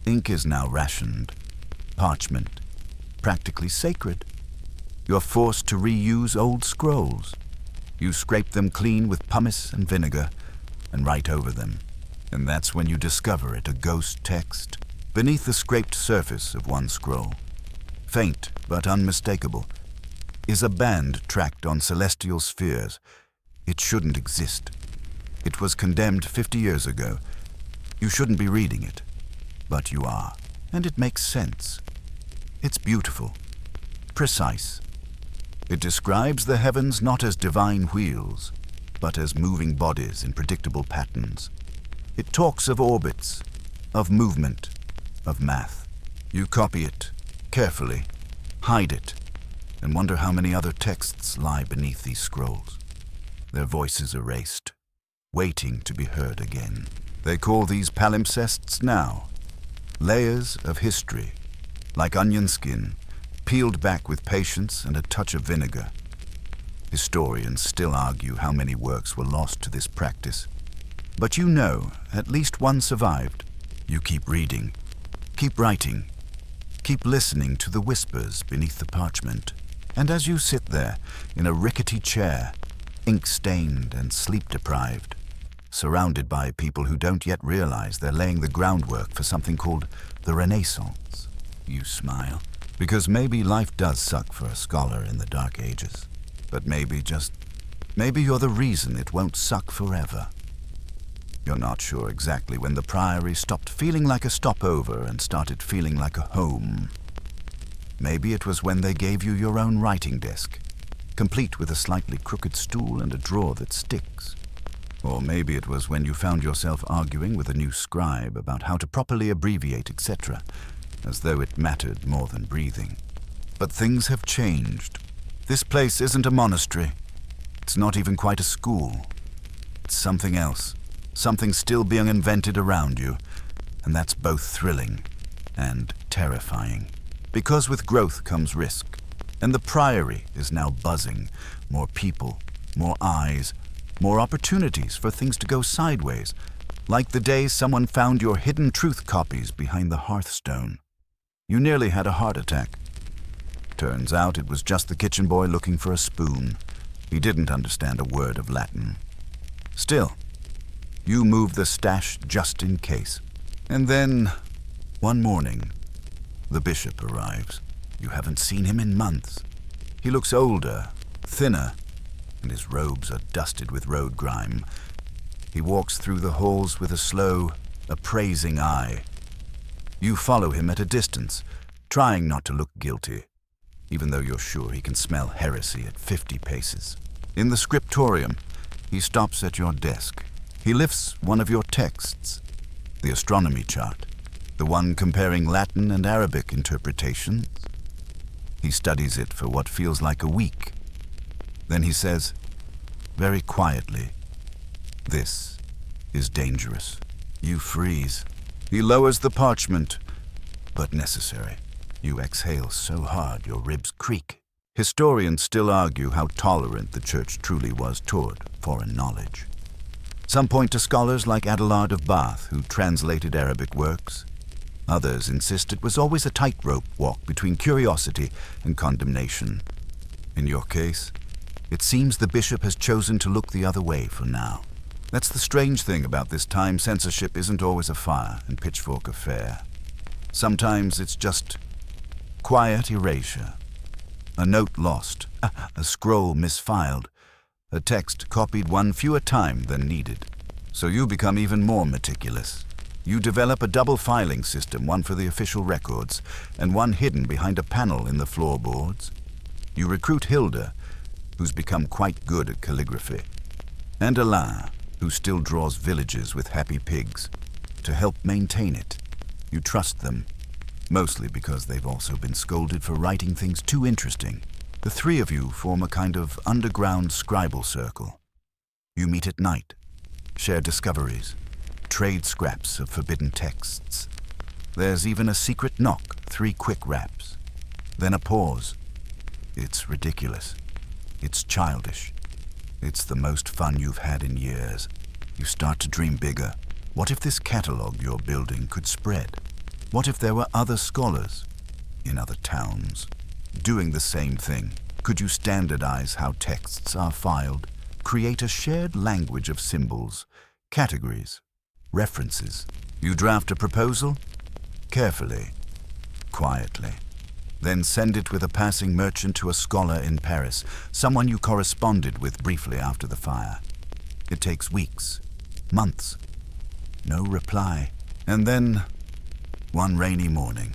[SPEAKER 1] Ink is now rationed. Parchment, practically sacred. You're forced to reuse old scrolls. You scrape them clean with pumice and vinegar and write over them. And that's when you discover it, a ghost text, beneath the scraped surface of one scroll. Faint but unmistakable, is a band tracked on celestial spheres. It shouldn't exist. It was condemned 50 years ago. You shouldn't be reading it, but you are. And it makes sense. It's beautiful, precise. It describes the heavens not as divine wheels, but as moving bodies in predictable patterns. It talks of orbits, of movement, of math. You copy it, carefully, hide it, and wonder how many other texts lie beneath these scrolls. Their voices erased, waiting to be heard again. They call these palimpsests now layers of history, like onion skin, peeled back with patience and a touch of vinegar. Historians still argue how many works were lost to this practice. But you know, at least one survived. You keep reading, keep writing, keep listening to the whispers beneath the parchment. And as you sit there, in a rickety chair, ink-stained and sleep-deprived, surrounded by people who don't yet realize they're laying the groundwork for something called the Renaissance, you smile. Because maybe life does suck for a scholar in the Dark Ages. But maybe you're the reason it won't suck forever. You're not sure exactly when the Priory stopped feeling like a stopover and started feeling like a home. Maybe it was when they gave you your own writing desk, complete with a slightly crooked stool and a drawer that sticks. Or maybe it was when you found yourself arguing with a new scribe about how to properly abbreviate, etc., as though it mattered more than breathing. But things have changed. This place isn't a monastery. It's not even quite a school. It's something else, something still being invented around you, and that's both thrilling and terrifying. Because with growth comes risk, and the Priory is now buzzing. More people, more eyes, more opportunities for things to go sideways, like the day someone found your hidden truth copies behind the hearthstone. You nearly had a heart attack. Turns out it was just the kitchen boy looking for a spoon. He didn't understand a word of Latin. Still, you moved the stash just in case. And then, one morning, the bishop arrives. You haven't seen him in months. He looks older, thinner, and his robes are dusted with road grime. He walks through the halls with a slow, appraising eye. You follow him at a distance, trying not to look guilty, even though you're sure he can smell heresy at 50 paces. In the scriptorium, he stops at your desk. He lifts one of your texts, the astronomy chart, the one comparing Latin and Arabic interpretations. He studies it for what feels like a week. Then he says, very quietly, "This is dangerous." You freeze. He lowers the parchment, but necessary. You exhale so hard your ribs creak. Historians still argue how tolerant the church truly was toward foreign knowledge. Some point to scholars like Adelard of Bath, who translated Arabic works. Others insist it was always a tightrope walk between curiosity and condemnation. In your case, it seems the bishop has chosen to look the other way for now. That's the strange thing about this time. Censorship isn't always a fire and pitchfork affair. Sometimes it's just quiet erasure. A note lost, a scroll misfiled, a text copied one fewer time than needed. So you become even more meticulous. You develop a double filing system, one for the official records and one hidden behind a panel in the floorboards. You recruit Hilda, who's become quite good at calligraphy, and Alain, who still draws villages with happy pigs, to help maintain it. You trust them, mostly because they've also been scolded for writing things too interesting. The three of you form a kind of underground scribal circle. You meet at night, share discoveries, trade scraps of forbidden texts. There's even a secret knock, 3 quick raps. Then a pause. It's ridiculous. It's childish. It's the most fun you've had in years. You start to dream bigger. What if this catalogue you're building could spread? What if there were other scholars in other towns doing the same thing? Could you standardize how texts are filed? Create a shared language of symbols, categories, references. You draft a proposal? Carefully, quietly. Then send it with a passing merchant to a scholar in Paris, someone you corresponded with briefly after the fire. It takes weeks, months. No reply. And then, one rainy morning,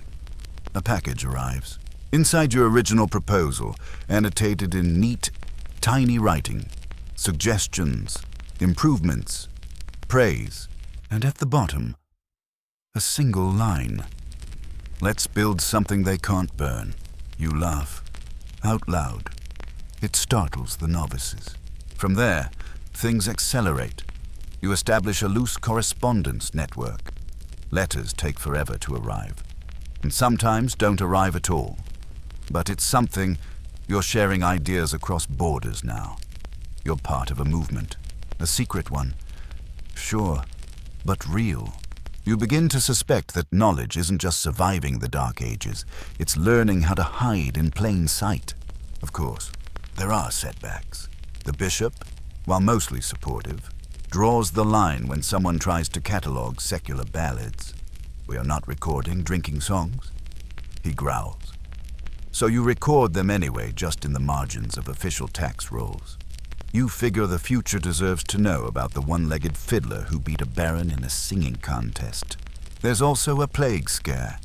[SPEAKER 1] a package arrives. Inside your original proposal, annotated in neat, tiny writing, suggestions, improvements, praise, and at the bottom, a single line. Let's build something they can't burn. You laugh, out loud. It startles the novices. From there, things accelerate. You establish a loose correspondence network. Letters take forever to arrive, and sometimes don't arrive at all. But it's something. You're sharing ideas across borders now. You're part of a movement, a secret one. Sure, but real. You begin to suspect that knowledge isn't just surviving the Dark Ages, it's learning how to hide in plain sight. Of course, there are setbacks. The bishop, while mostly supportive, draws the line when someone tries to catalogue secular ballads. We are not recording drinking songs. He growls. So you record them anyway, just in the margins of official tax rolls. You figure the future deserves to know about the one-legged fiddler who beat a baron in a singing contest. There's also a plague scare.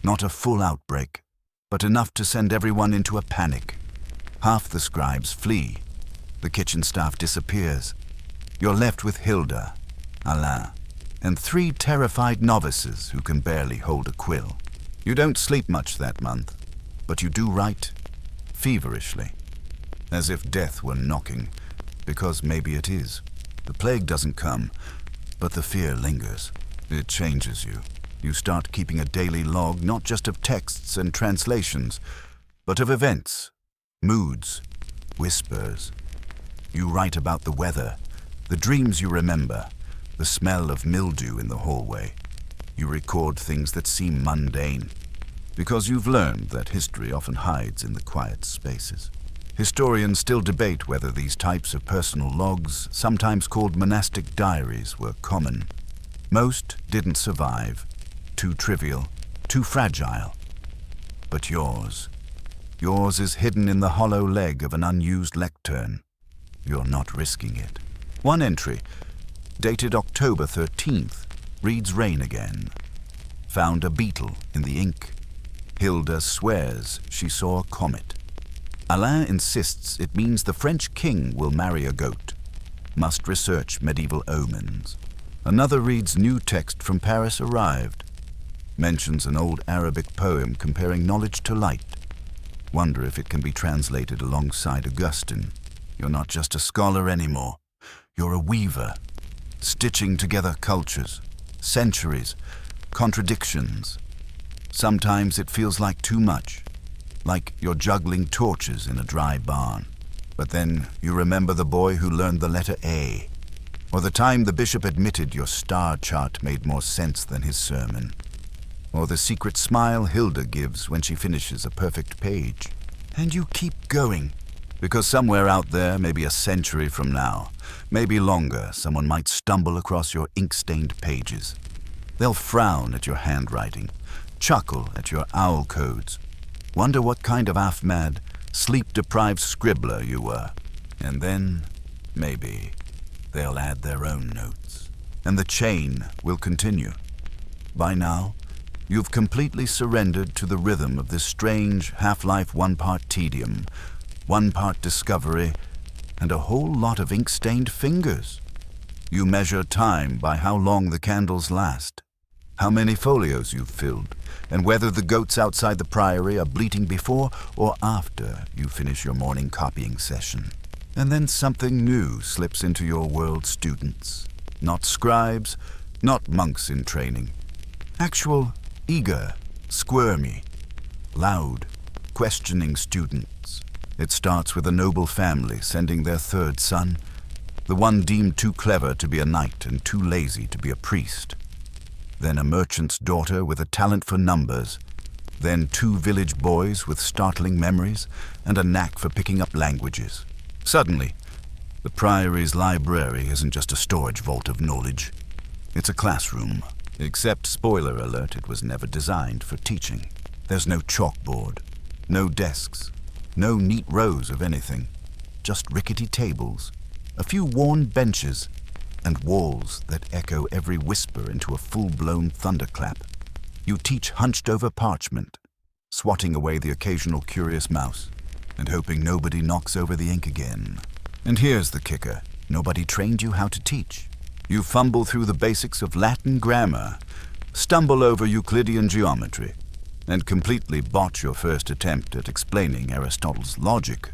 [SPEAKER 1] Not a full outbreak, but enough to send everyone into a panic. Half the scribes flee. The kitchen staff disappears. You're left with Hilda, Alain, and 3 terrified novices who can barely hold a quill. You don't sleep much that month, but you do write feverishly, as if death were knocking, because maybe it is. The plague doesn't come, but the fear lingers. It changes you. You start keeping a daily log, not just of texts and translations, but of events, moods, whispers. You write about the weather, the dreams you remember, the smell of mildew in the hallway. You record things that seem mundane, because you've learned that history often hides in the quiet spaces. Historians still debate whether these types of personal logs, sometimes called monastic diaries, were common. Most didn't survive. Too trivial, too fragile. But yours is hidden in the hollow leg of an unused lectern. You're not risking it. One entry, dated October 13th, reads rain again. Found a beetle in the ink. Hilda swears she saw a comet. Alain insists it means the French king will marry a goat. Must research medieval omens. Another reads new text from Paris arrived. Mentions an old Arabic poem comparing knowledge to light. Wonder if it can be translated alongside Augustine. You're not just a scholar anymore. You're a weaver, stitching together cultures, centuries, contradictions. Sometimes it feels like too much, like you're juggling torches in a dry barn. But then you remember the boy who learned the letter A, or the time the bishop admitted your star chart made more sense than his sermon, or the secret smile Hilda gives when she finishes a perfect page. And you keep going, because somewhere out there, maybe a century from now, maybe longer, someone might stumble across your ink-stained pages. They'll frown at your handwriting, chuckle at your owl codes, wonder what kind of half-mad, sleep-deprived scribbler you were. And then, maybe, they'll add their own notes. And the chain will continue. By now, you've completely surrendered to the rhythm of this strange half-life one-part tedium, one-part discovery, and a whole lot of ink-stained fingers. You measure time by how long the candles last, how many folios you've filled, and whether the goats outside the priory are bleating before or after you finish your morning copying session. And then something new slips into your world, students. Not scribes, not monks in training. Actual, eager, squirmy, loud, questioning students. It starts with a noble family sending their third son, the one deemed too clever to be a knight and too lazy to be a priest. Then a merchant's daughter with a talent for numbers. Then 2 village boys with startling memories and a knack for picking up languages. Suddenly, the priory's library isn't just a storage vault of knowledge. It's a classroom. Except, spoiler alert, it was never designed for teaching. There's no chalkboard, no desks, no neat rows of anything. Just rickety tables, a few worn benches, and walls that echo every whisper into a full-blown thunderclap. You teach hunched over parchment, swatting away the occasional curious mouse, and hoping nobody knocks over the ink again. And here's the kicker. Nobody trained you how to teach. You fumble through the basics of Latin grammar, stumble over Euclidean geometry, and completely botch your first attempt at explaining Aristotle's logic.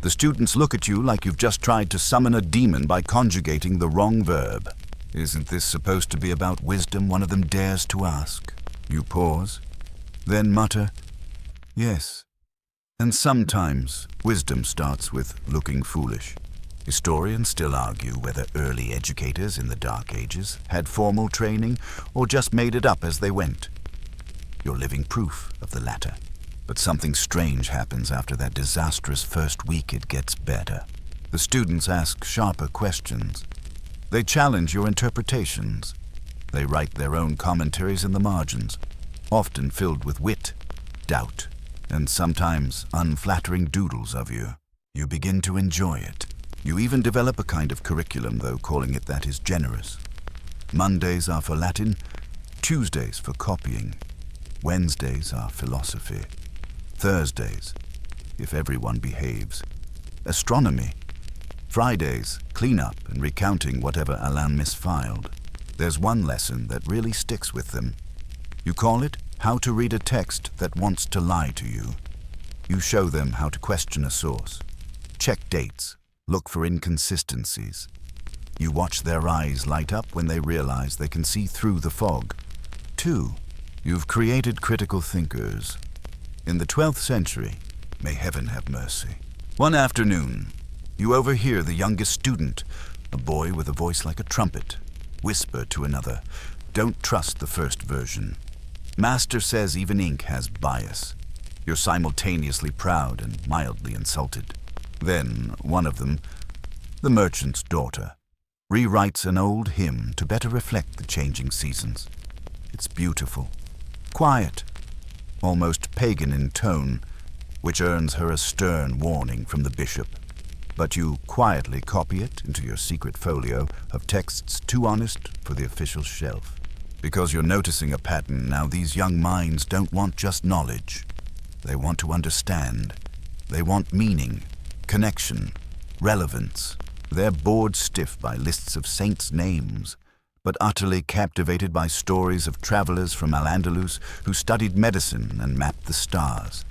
[SPEAKER 1] The students look at you like you've just tried to summon a demon by conjugating the wrong verb. Isn't this supposed to be about wisdom? One of them dares to ask. You pause, then mutter, yes. And sometimes wisdom starts with looking foolish. Historians still argue whether early educators in the Dark Ages had formal training or just made it up as they went. You're living proof of the latter. But something strange happens after that disastrous first week. It gets better. The students ask sharper questions. They challenge your interpretations. They write their own commentaries in the margins, often filled with wit, doubt, and sometimes unflattering doodles of you. You begin to enjoy it. You even develop a kind of curriculum, though calling it that is generous. Mondays are for Latin, Tuesdays for copying, Wednesdays are philosophy, Thursdays, if everyone behaves, astronomy, Fridays, cleanup and recounting whatever Alain misfiled. There's one lesson that really sticks with them. You call it How to Read a Text That Wants to Lie to You. You show them how to question a source, check dates, look for inconsistencies. You watch their eyes light up when they realize they can see through the fog. 2. You've created critical thinkers. In the 12th century, may heaven have mercy. One afternoon, you overhear the youngest student, a boy with a voice like a trumpet, whisper to another, "Don't trust the first version. Master says even ink has bias." You're simultaneously proud and mildly insulted. Then one of them, the merchant's daughter, rewrites an old hymn to better reflect the changing seasons. It's beautiful, quiet, almost pagan in tone, which earns her a stern warning from the bishop. But you quietly copy it into your secret folio of texts too honest for the official shelf. Because you're noticing a pattern now. These young minds don't want just knowledge. They want to understand. They want meaning, connection, relevance. They're bored stiff by lists of saints' names, but utterly captivated by stories of travelers from Al-Andalus who studied medicine and mapped the stars.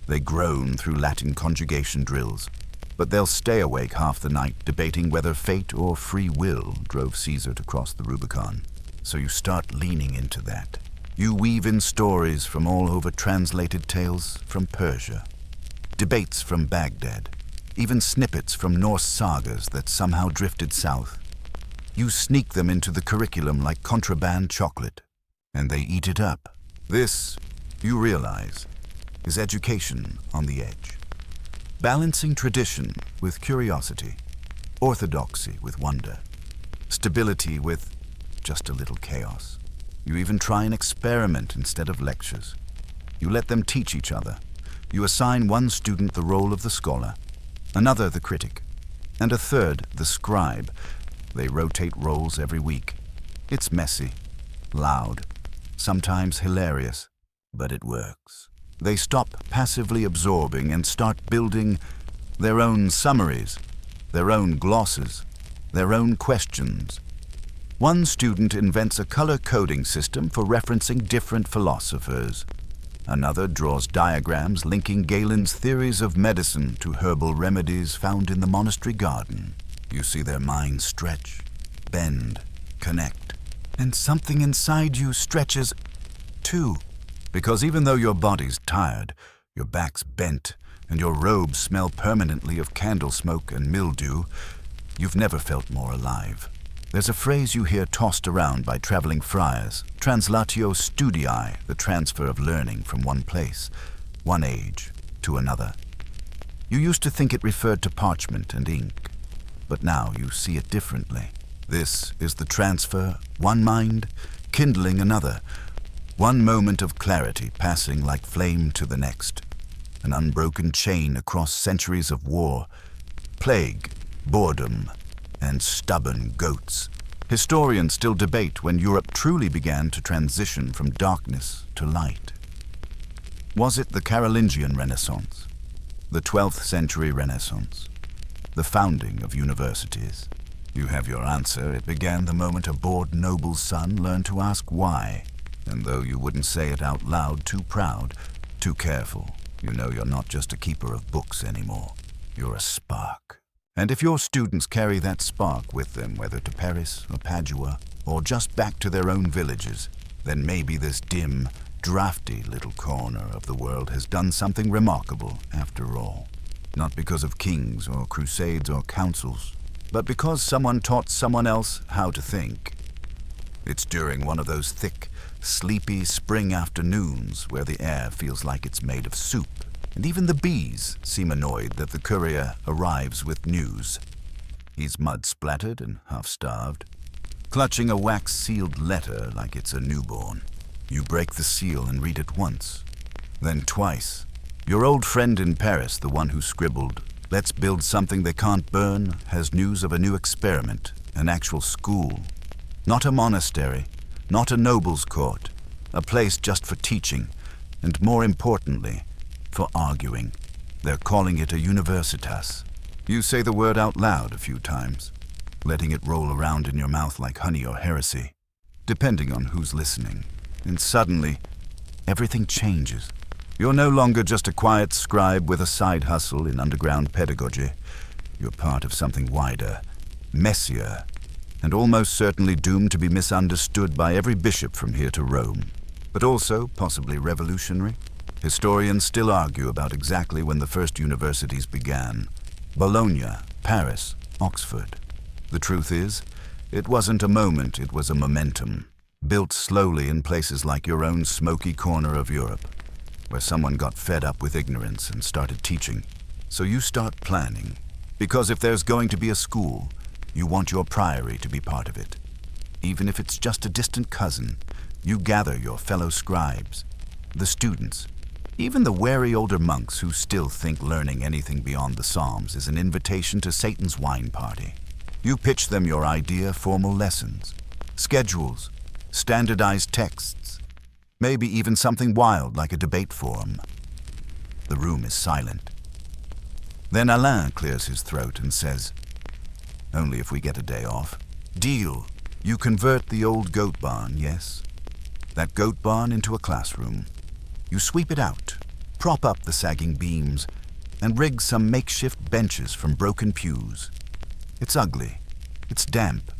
[SPEAKER 1] They groan through Latin conjugation drills, but they'll stay awake half the night debating whether fate or free will drove Caesar to cross the Rubicon. So you start leaning into that. You weave in stories from all over, translated tales from Persia, debates from Baghdad, even snippets from Norse sagas that somehow drifted south. You sneak them into the curriculum like contraband chocolate, and they eat it up. This, you realize, is education on the edge. Balancing tradition with curiosity, orthodoxy with wonder, stability with just a little chaos. You even try an experiment instead of lectures. You let them teach each other. You assign one student the role of the scholar, another the critic, and a third the scribe. They rotate roles every week. It's messy, loud, sometimes hilarious, but it works. They stop passively absorbing and start building their own summaries, their own glosses, their own questions. One student invents a color coding system for referencing different philosophers. Another draws diagrams linking Galen's theories of medicine to herbal remedies found in the monastery garden. You see their minds stretch, bend, connect, and something inside you stretches too. Because even though your body's tired, your back's bent, and your robes smell permanently of candle smoke and mildew, you've never felt more alive. There's a phrase you hear tossed around by traveling friars, translatio studii, the transfer of learning from one place, one age, to another. You used to think it referred to parchment and ink, but now you see it differently. This is the transfer, one mind kindling another, one moment of clarity passing like flame to the next, an unbroken chain across centuries of war, plague, boredom, and stubborn goats. Historians still debate when Europe truly began to transition from darkness to light. Was it the Carolingian Renaissance, the 12th century Renaissance, the founding of universities? You have your answer. It began the moment a bored noble's son learned to ask why. And though you wouldn't say it out loud, too proud, too careful, you know you're not just a keeper of books anymore. You're a spark. And if your students carry that spark with them, whether to Paris or Padua, or just back to their own villages, then maybe this dim, drafty little corner of the world has done something remarkable after all. Not because of kings or crusades or councils, but because someone taught someone else how to think. It's during one of those thick, sleepy spring afternoons where the air feels like it's made of soup, and even the bees seem annoyed that the courier arrives with news. He's mud-splattered and half-starved, clutching a wax-sealed letter like it's a newborn. You break the seal and read it once, then twice. Your old friend in Paris, the one who scribbled, "Let's build something they can't burn," has news of a new experiment, an actual school. Not a monastery, not a noble's court, a place just for teaching, and more importantly, for arguing. They're calling it a universitas. You say the word out loud a few times, letting it roll around in your mouth like honey or heresy, depending on who's listening. And suddenly, everything changes. You're no longer just a quiet scribe with a side hustle in underground pedagogy. You're part of something wider, messier, and almost certainly doomed to be misunderstood by every bishop from here to Rome, but also possibly revolutionary. Historians still argue about exactly when the first universities began. Bologna, Paris, Oxford. The truth is, it wasn't a moment, it was a momentum, built slowly in places like your own smoky corner of Europe, where someone got fed up with ignorance and started teaching. So you start planning, because if there's going to be a school, you want your priory to be part of it. Even if it's just a distant cousin, you gather your fellow scribes, the students, even the wary older monks who still think learning anything beyond the Psalms is an invitation to Satan's wine party. You pitch them your idea, formal lessons, schedules, standardized texts, maybe even something wild like a debate forum. The room is silent. Then Alain clears his throat and says, "Only if we get a day off." "Deal. You convert the old goat barn, yes? That goat barn into a classroom. You sweep it out, prop up the sagging beams, and rig some makeshift benches from broken pews. It's ugly. It's damp.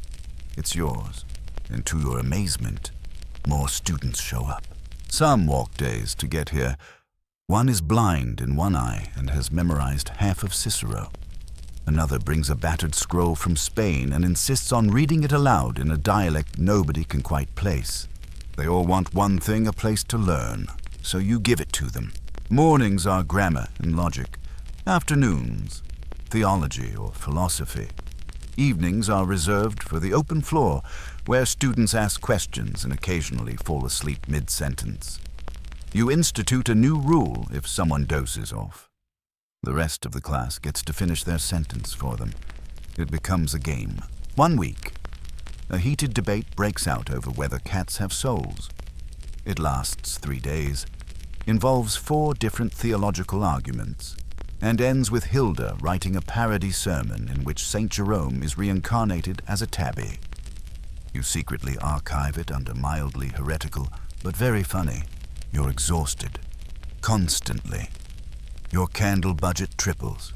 [SPEAKER 1] It's yours. And to your amazement, more students show up. Some walk days to get here. One is blind in one eye and has memorized half of Cicero. Another brings a battered scroll from Spain and insists on reading it aloud in a dialect nobody can quite place. They all want one thing, a place to learn, so you give it to them. Mornings are grammar and logic. Afternoons, theology or philosophy. Evenings are reserved for the open floor, where students ask questions and occasionally fall asleep mid-sentence. You institute a new rule if someone dozes off. The rest of the class gets to finish their sentence for them. It becomes a game. 1 week. A heated debate breaks out over whether cats have souls. It lasts 3 days, involves 4 different theological arguments, and ends with Hilda writing a parody sermon in which St. Jerome is reincarnated as a tabby. You secretly archive it under mildly heretical, but very funny. You're exhausted. Constantly. Your candle budget triples.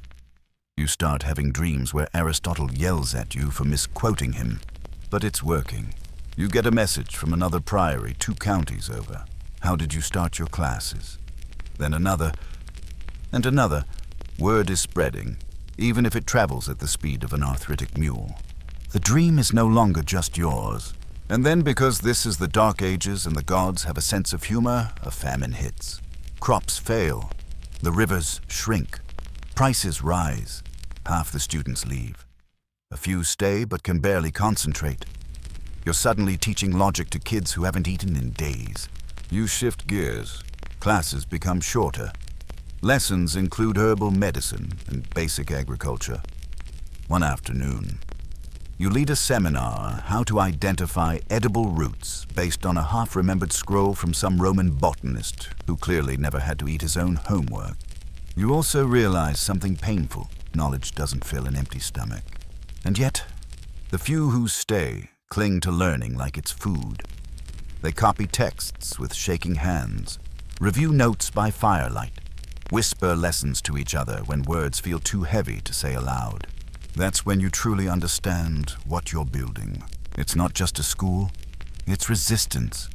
[SPEAKER 1] You start having dreams where Aristotle yells at you for misquoting him. But it's working. You get a message from another priory 2 counties over. How did you start your classes? Then another, and another. Word is spreading, even if it travels at the speed of an arthritic mule. The dream is no longer just yours. And then, because this is the Dark Ages and the gods have a sense of humor, a famine hits. Crops fail. The rivers shrink. Prices rise. Half the students leave. A few stay but can barely concentrate. You're suddenly teaching logic to kids who haven't eaten in days. You shift gears. Classes become shorter. Lessons include herbal medicine and basic agriculture. One afternoon, you lead a seminar on how to identify edible roots based on a half-remembered scroll from some Roman botanist who clearly never had to eat his own homework. You also realize something painful. Knowledge doesn't fill an empty stomach. And yet, the few who stay cling to learning like it's food. They copy texts with shaking hands, review notes by firelight, whisper lessons to each other when words feel too heavy to say aloud. That's when you truly understand what you're building. It's not just a school, it's resistance.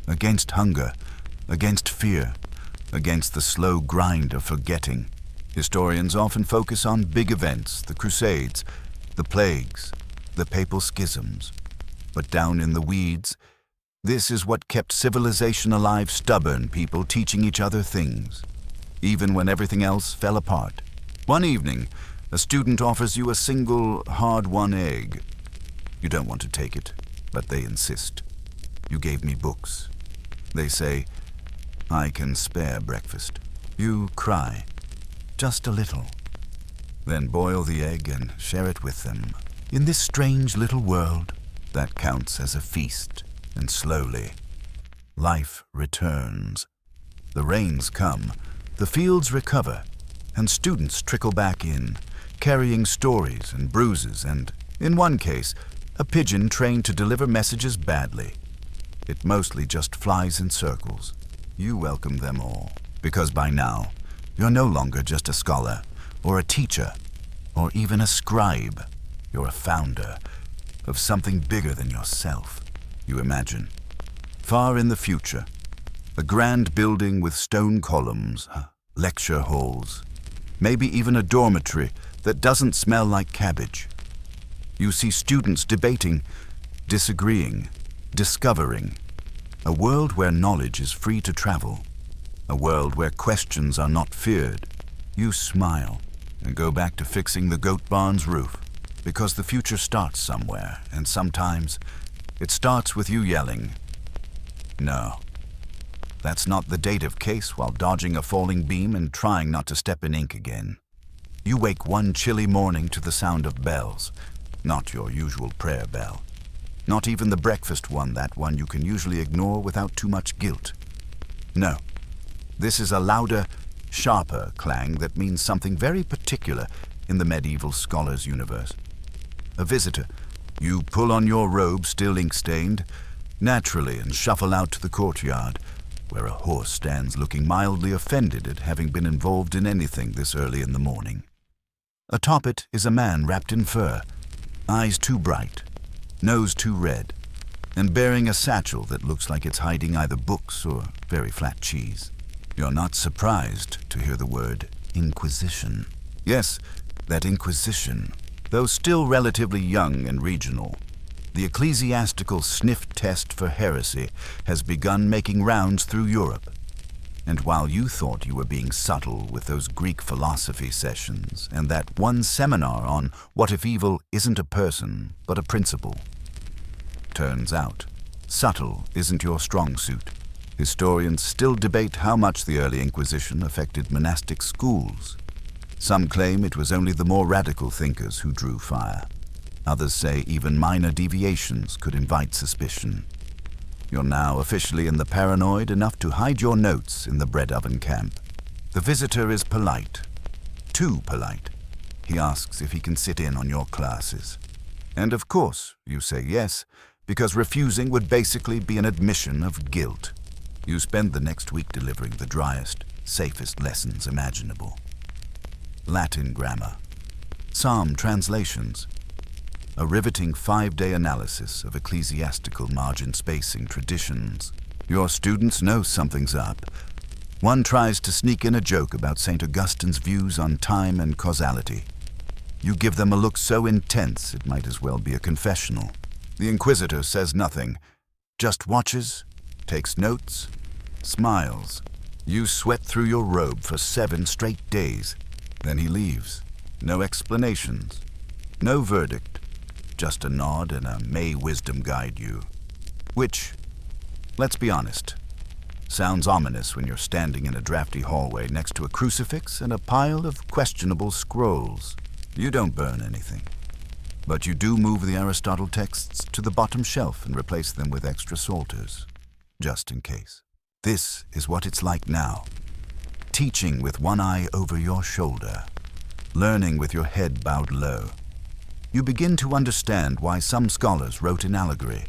[SPEAKER 1] Against hunger, against fear, against the slow grind of forgetting. Historians often focus on big events, the Crusades, the plagues, the papal schisms. But down in the weeds, this is what kept civilization alive, stubborn people teaching each other things, even when everything else fell apart. One evening, a student offers you a single, hard-won egg. You don't want to take it, but they insist. You gave me books. They say, I can spare breakfast. You cry, just a little. Then boil the egg and share it with them. In this strange little world, that counts as a feast, and slowly, life returns. The rains come, the fields recover, and students trickle back in, carrying stories and bruises and, in one case, a pigeon trained to deliver messages badly. It mostly just flies in circles. You welcome them all, because by now, you're no longer just a scholar, or a teacher, or even a scribe. You're a founder of something bigger than yourself, you imagine. Far in the future, a grand building with stone columns, lecture halls, maybe even a dormitory that doesn't smell like cabbage. You see students debating, disagreeing, discovering. A world where knowledge is free to travel. A world where questions are not feared. You smile and go back to fixing the goat barn's roof, because the future starts somewhere, and sometimes it starts with you yelling, "No." That's not the dative case while dodging a falling beam and trying not to step in ink again. You wake one chilly morning to the sound of bells, not your usual prayer bell. Not even the breakfast one, that one you can usually ignore without too much guilt. No, this is a louder, sharper clang that means something very particular in the medieval scholar's universe. A visitor, you pull on your robe still ink-stained, naturally, and shuffle out to the courtyard, where a horse stands looking mildly offended at having been involved in anything this early in the morning. Atop it is a man wrapped in fur, eyes too bright, nose too red, and bearing a satchel that looks like it's hiding either books or very flat cheese. You're not surprised to hear the word Inquisition. Yes, that Inquisition, though still relatively young and regional. The ecclesiastical sniff test for heresy has begun making rounds through Europe. And while you thought you were being subtle with those Greek philosophy sessions and that one seminar on what if evil isn't a person but a principle, turns out, subtle isn't your strong suit. Historians still debate how much the early Inquisition affected monastic schools. Some claim it was only the more radical thinkers who drew fire. Others say even minor deviations could invite suspicion. You're now officially in the paranoid enough to hide your notes in the bread oven camp. The visitor is polite. Too polite. He asks if he can sit in on your classes. And of course, you say yes, because refusing would basically be an admission of guilt. You spend the next week delivering the driest, safest lessons imaginable. Latin grammar, Psalm translations, a riveting 5-day analysis of ecclesiastical margin spacing traditions. Your students know something's up. One tries to sneak in a joke about St. Augustine's views on time and causality. You give them a look so intense it might as well be a confessional. The Inquisitor says nothing, just watches, takes notes, smiles. You sweat through your robe for 7 straight days. Then he leaves. No explanations, no verdict. Just a nod and a may wisdom guide you. Which, let's be honest, sounds ominous when you're standing in a drafty hallway next to a crucifix and a pile of questionable scrolls. You don't burn anything, but you do move the Aristotle texts to the bottom shelf and replace them with extra psalters, just in case. This is what it's like now. Teaching with one eye over your shoulder, learning with your head bowed low. You begin to understand why some scholars wrote in allegory,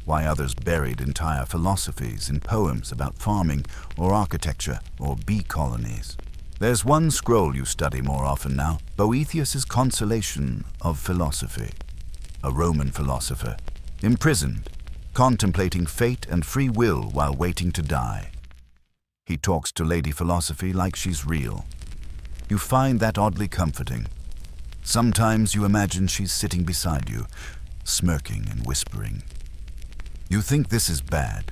[SPEAKER 1] why others buried entire philosophies in poems about farming or architecture or bee colonies. There's one scroll you study more often now, Boethius's Consolation of Philosophy. A Roman philosopher, imprisoned, contemplating fate and free will while waiting to die. He talks to Lady Philosophy like she's real. You find that oddly comforting. Sometimes you imagine she's sitting beside you, smirking and whispering. You think this is bad.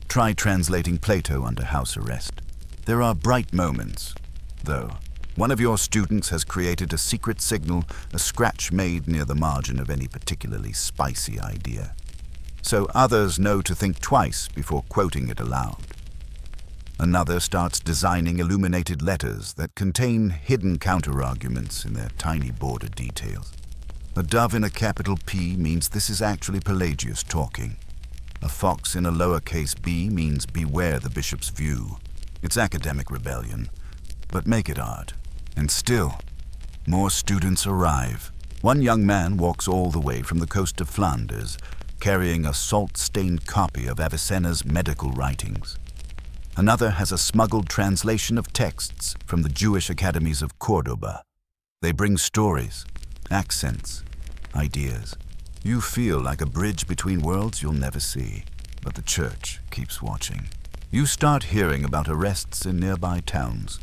[SPEAKER 1] Try translating Plato under house arrest. There are bright moments, though. One of your students has created a secret signal, a scratch made near the margin of any particularly spicy idea. So others know to think twice before quoting it aloud. Another starts designing illuminated letters that contain hidden counter-arguments in their tiny border details. A dove in a capital P means this is actually Pelagius talking. A fox in a lowercase b means beware the bishop's view. It's academic rebellion, but make it art. And still, more students arrive. One young man walks all the way from the coast of Flanders, carrying a salt-stained copy of Avicenna's medical writings. Another has a smuggled translation of texts from the Jewish academies of Cordoba. They bring stories, accents, ideas. You feel like a bridge between worlds you'll never see, but the church keeps watching. You start hearing about arrests in nearby towns.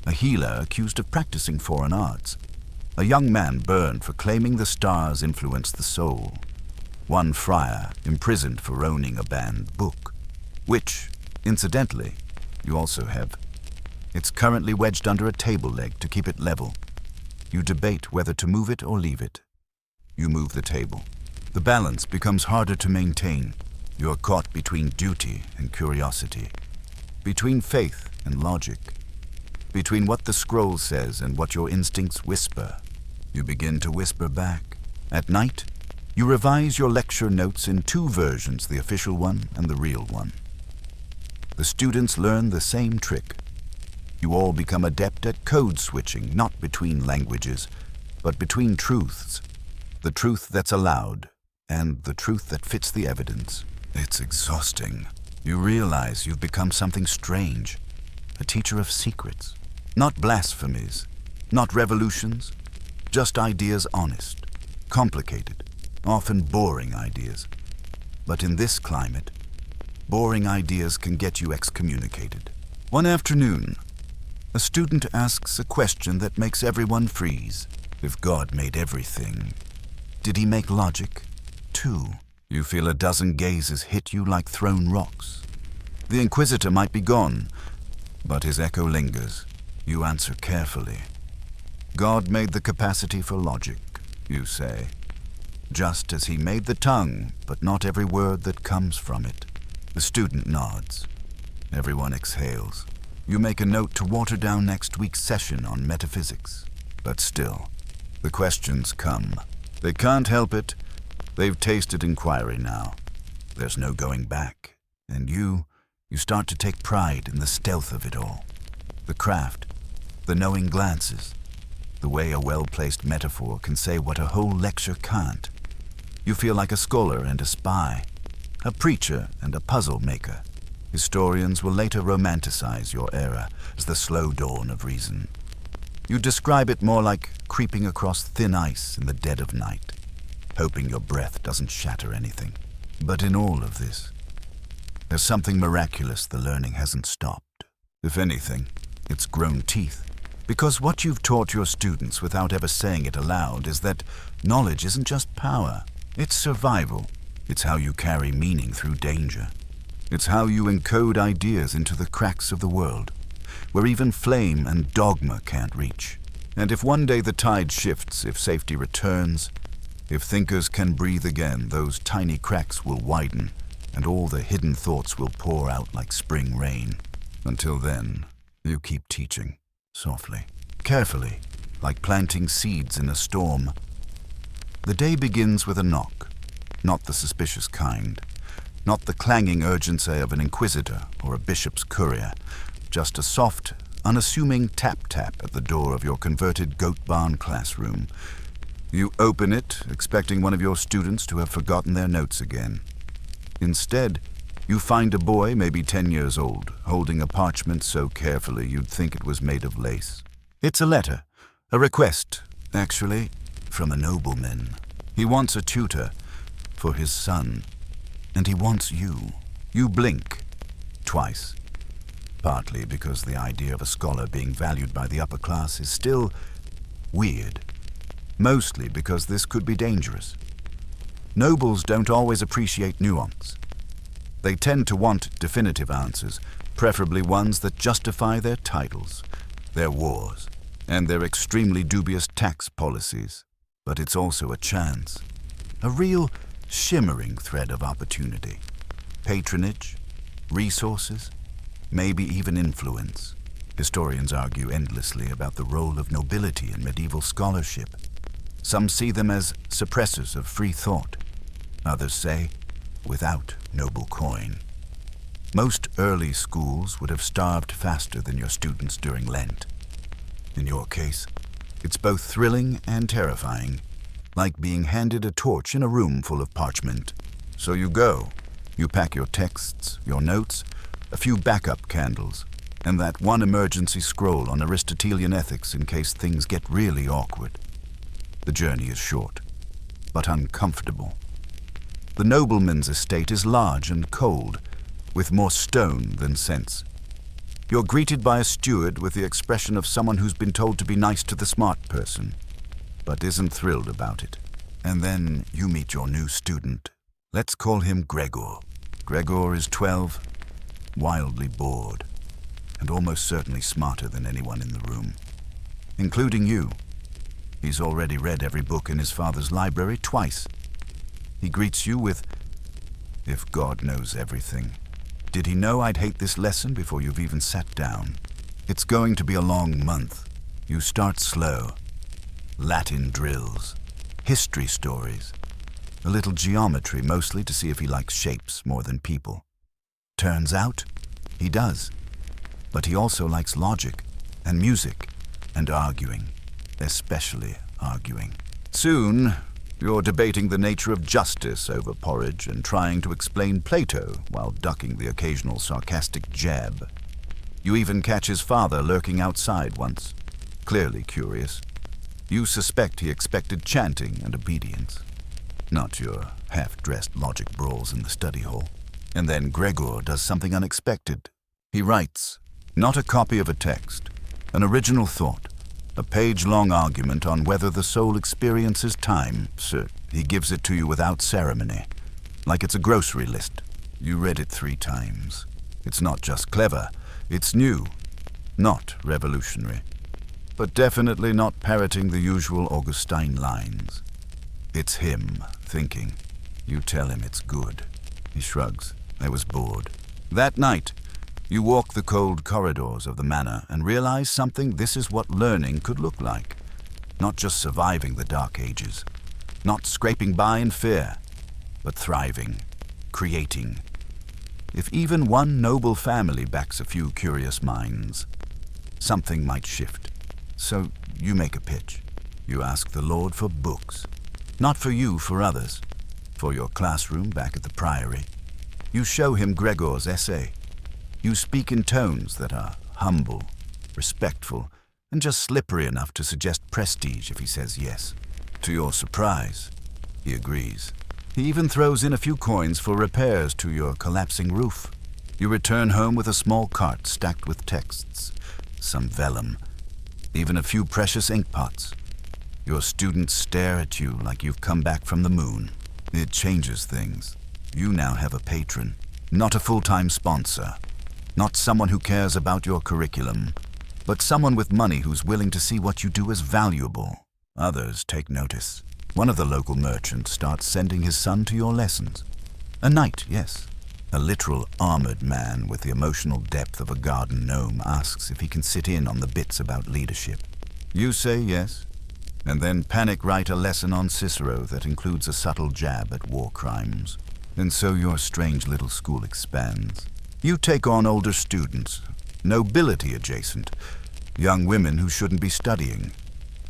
[SPEAKER 1] A healer accused of practicing foreign arts. A young man burned for claiming the stars influenced the soul. One friar imprisoned for owning a banned book, which, incidentally, you also have. It's currently wedged under a table leg to keep it level. You debate whether to move it or leave it. You move the table. The balance becomes harder to maintain. You're caught between duty and curiosity, between faith and logic, between what the scroll says and what your instincts whisper. You begin to whisper back. At night, You revise your lecture notes in two versions, the official one and the real one. The students learn the same trick. You all become adept at code switching, not between languages, but between truths. The truth that's allowed and the truth that fits the evidence. It's exhausting. You realize you've become something strange, a teacher of secrets. Not blasphemies, not revolutions, just ideas honest, complicated, often boring ideas. But in this climate, boring ideas can get you excommunicated. One afternoon, a student asks a question that makes everyone freeze. If God made everything, did he make logic too? You feel a dozen gazes hit you like thrown rocks. The Inquisitor might be gone, but his echo lingers. You answer carefully. God made the capacity for logic, you say. Just as he made the tongue, but not every word that comes from it. The student nods. Everyone exhales. You make a note to water down next week's session on metaphysics. But still, the questions come. They can't help it. They've tasted inquiry now. There's no going back. And you start to take pride in the stealth of it all. The craft, the knowing glances, the way a well-placed metaphor can say what a whole lecture can't. You feel like a scholar and a spy, a preacher and a puzzle maker. Historians will later romanticize your era as the slow dawn of reason. You describe it more like creeping across thin ice in the dead of night, hoping your breath doesn't shatter anything. But in all of this, there's something miraculous. The learning hasn't stopped. If anything, it's grown teeth. Because what you've taught your students without ever saying it aloud is that knowledge isn't just power, it's survival. It's how you carry meaning through danger. It's how you encode ideas into the cracks of the world, where even flame and dogma can't reach. And if one day the tide shifts, if safety returns, if thinkers can breathe again, those tiny cracks will widen, and all the hidden thoughts will pour out like spring rain. Until then, you keep teaching, softly, carefully, like planting seeds in a storm. The day begins with a knock, not the suspicious kind, not the clanging urgency of an inquisitor or a bishop's courier, just a soft, unassuming tap-tap at the door of your converted goat barn classroom. You open it, expecting one of your students to have forgotten their notes again. Instead, you find a boy, maybe 10 years old, holding a parchment so carefully you'd think it was made of lace. It's a letter, a request, actually, from a nobleman. He wants a tutor for his son, and he wants you. You blink, twice, partly because the idea of a scholar being valued by the upper class is still weird, mostly because this could be dangerous. Nobles don't always appreciate nuance. They tend to want definitive answers, preferably ones that justify their titles, their wars, and their extremely dubious tax policies. But it's also a chance, a real shimmering thread of opportunity. Patronage, resources, maybe even influence. Historians argue endlessly about the role of nobility in medieval scholarship. Some see them as suppressors of free thought. Others say, without noble coin. Most early schools would have starved faster than your students during Lent. In your case, it's both thrilling and terrifying, like being handed a torch in a room full of parchment. So you go. You pack your texts, your notes, a few backup candles, and that one emergency scroll on Aristotelian ethics in case things get really awkward. The journey is short, but uncomfortable. The nobleman's estate is large and cold, with more stone than sense. You're greeted by a steward with the expression of someone who's been told to be nice to the smart person, but isn't thrilled about it. And then you meet your new student. Let's call him Gregor. Gregor is 12, wildly bored, and almost certainly smarter than anyone in the room, including you. He's already read every book in his father's library twice. He greets you with, "If God knows everything. Did he know I'd hate this lesson before you've even sat down? It's going to be a long month. You start slow. Latin drills, history stories, A little geometry, mostly to see if he likes shapes more than people. Turns out, he does. But he also likes logic and music and arguing, especially arguing. Soon, you're debating the nature of justice over porridge and trying to explain Plato while ducking the occasional sarcastic jab. You even catch his father lurking outside once, clearly curious. You suspect he expected chanting and obedience, not your half-dressed logic brawls in the study hall. And then Gregor does something unexpected. He writes, not a copy of a text, an original thought, a page-long argument on whether the soul experiences time. Sir, he gives it to you without ceremony, like it's a grocery list. You read it 3 times. It's not just clever, it's new, not revolutionary, but definitely not parroting the usual Augustine lines. It's him thinking. You tell him it's good. He shrugs. I was bored. That night, you walk the cold corridors of the manor and realize something. This is what learning could look like. Not just surviving the Dark Ages, not scraping by in fear, but thriving, creating. If even one noble family backs a few curious minds, something might shift. So you make a pitch. You ask the Lord for books. Not for you, for others. For your classroom back at the Priory. You show him Gregor's essay. You speak in tones that are humble, respectful, and just slippery enough to suggest prestige if he says yes. To your surprise, he agrees. He even throws in a few coins for repairs to your collapsing roof. You return home with a small cart stacked with texts, some vellum, even a few precious inkpots. Your students stare at you like you've come back from the moon. It changes things. You now have a patron, not a full-time sponsor, not someone who cares about your curriculum, but someone with money who's willing to see what you do as valuable. Others take notice. One of the local merchants starts sending his son to your lessons. A knight, yes. A literal armored man with the emotional depth of a garden gnome asks if he can sit in on the bits about leadership. You say yes, and then panic write a lesson on Cicero that includes a subtle jab at war crimes. And so your strange little school expands. You take on older students, nobility adjacent, young women who shouldn't be studying,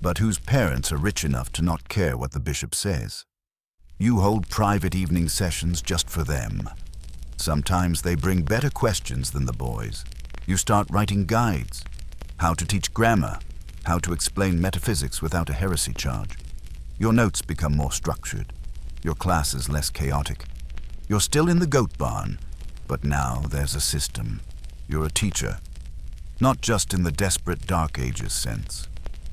[SPEAKER 1] but whose parents are rich enough to not care what the bishop says. You hold private evening sessions just for them. Sometimes they bring better questions than the boys. You start writing guides, how to teach grammar, how to explain metaphysics without a heresy charge. Your notes become more structured. Your class is less chaotic. You're still in the goat barn, but now there's a system. You're a teacher, not just in the desperate Dark Ages sense,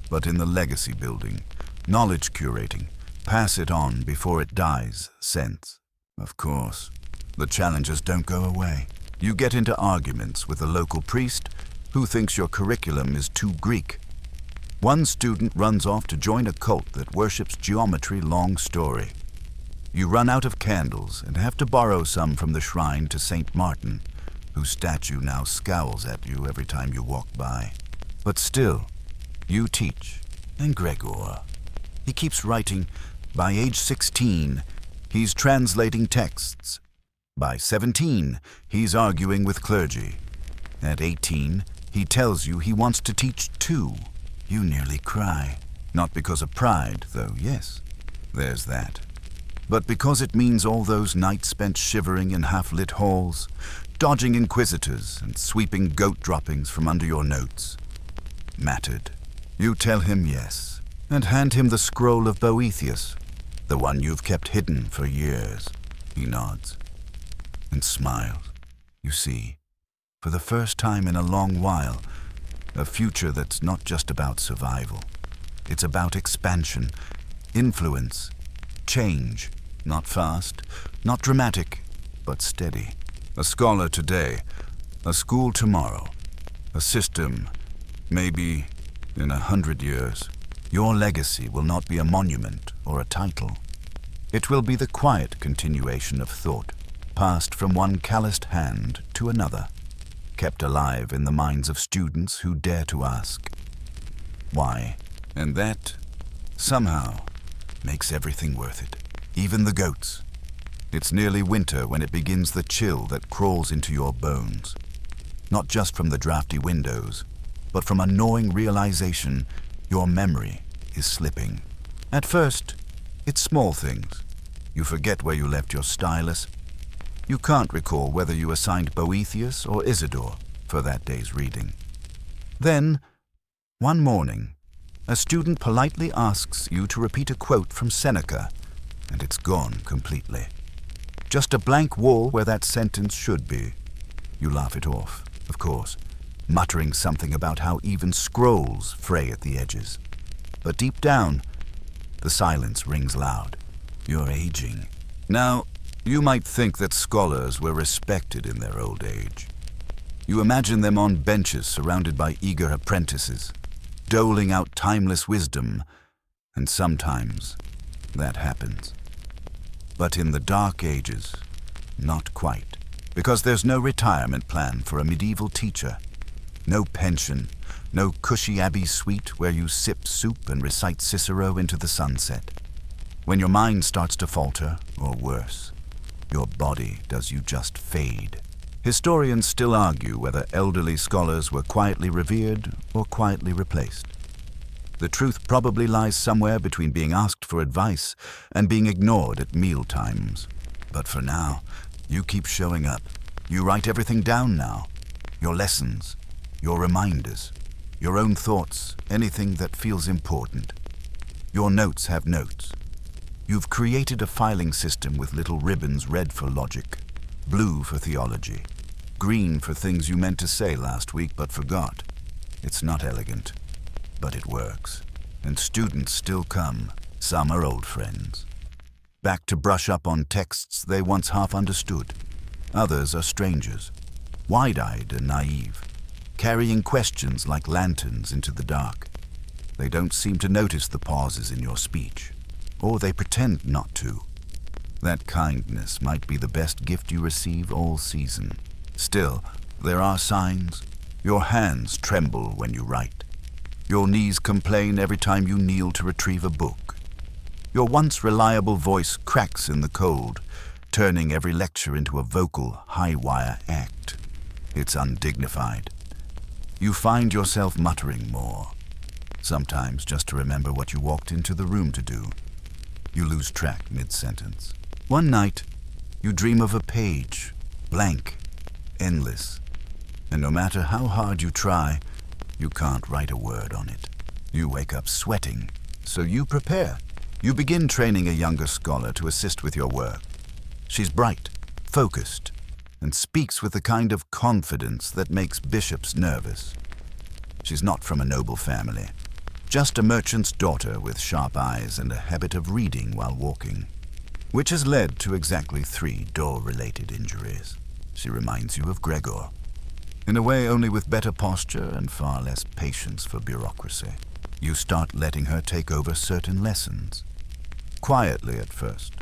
[SPEAKER 1] but in the legacy building, knowledge curating, pass it on before it dies sense. Of course, the challenges don't go away. You get into arguments with a local priest who thinks your curriculum is too Greek. One student runs off to join a cult that worships geometry. Long story. You run out of candles and have to borrow some from the shrine to Saint Martin, whose statue now scowls at you every time you walk by. But still, you teach. And Gregor, he keeps writing. By age 16, he's translating texts. By 17, he's arguing with clergy. At 18, he tells you he wants to teach too. You nearly cry. Not because of pride, though, yes, there's that. But because it means all those nights spent shivering in half-lit halls, dodging inquisitors and sweeping goat droppings from under your notes mattered. You tell him yes, and hand him the scroll of Boethius, the one you've kept hidden for years. He nods and smiles. You see, for the first time in a long while, a future that's not just about survival. It's about expansion, influence, change. Not fast, not dramatic, but steady. A scholar today, a school tomorrow, a system, maybe in 100 years. Your legacy will not be a monument or a title. It will be the quiet continuation of thought, passed from one calloused hand to another, kept alive in the minds of students who dare to ask, why? And that, somehow, makes everything worth it. even the goats. It's nearly winter when it begins the chill that crawls into your bones. Not just from the drafty windows, but from a gnawing realization your memory is slipping. At first, it's small things. You forget where you left your stylus. You can't recall whether you assigned Boethius or Isidore for that day's reading. Then, one morning, a student politely asks you to repeat a quote from Seneca, and it's gone completely. Just a blank wall where that sentence should be. You laugh it off, of course, muttering something about how even scrolls fray at the edges. But deep down, the silence rings loud. You're aging. Now, you might think that scholars were respected in their old age. You imagine them on benches surrounded by eager apprentices, doling out timeless wisdom, and sometimes that happens. But in the Dark Ages, not quite, because there's no retirement plan for a medieval teacher. No pension, no cushy abbey suite where you sip soup and recite Cicero into the sunset. When your mind starts to falter, or worse, your body does you just fade. Historians still argue whether elderly scholars were quietly revered or quietly replaced. The truth probably lies somewhere between being asked for advice and being ignored at meal times. But for now, you keep showing up. You write everything down now. Your lessons, your reminders, your own thoughts, anything that feels important. Your notes have notes. You've created a filing system with little ribbons red for logic, blue for theology, green for things you meant to say last week but forgot. It's not elegant, but it works. And students still come. Some are old friends, back to brush up on texts they once half understood. Others are strangers, wide-eyed and naive, carrying questions like lanterns into the dark. They don't seem to notice the pauses in your speech, or they pretend not to. That kindness might be the best gift you receive all season. Still, there are signs. Your hands tremble when you write. Your knees complain every time you kneel to retrieve a book. Your once reliable voice cracks in the cold, turning every lecture into a vocal high-wire act. It's undignified. You find yourself muttering more, sometimes just to remember what you walked into the room to do. You lose track mid-sentence. One night, you dream of a page, blank, endless, and no matter how hard you try, you can't write a word on it. You wake up sweating, so you prepare. You begin training a younger scholar to assist with your work. She's bright, focused, and speaks with the kind of confidence that makes bishops nervous. She's not from a noble family, just a merchant's daughter with sharp eyes and a habit of reading while walking, which has led to exactly 3 door-related injuries. She reminds you of Gregor, in a way only with better posture and far less patience for bureaucracy. You start letting her take over certain lessons, quietly at first.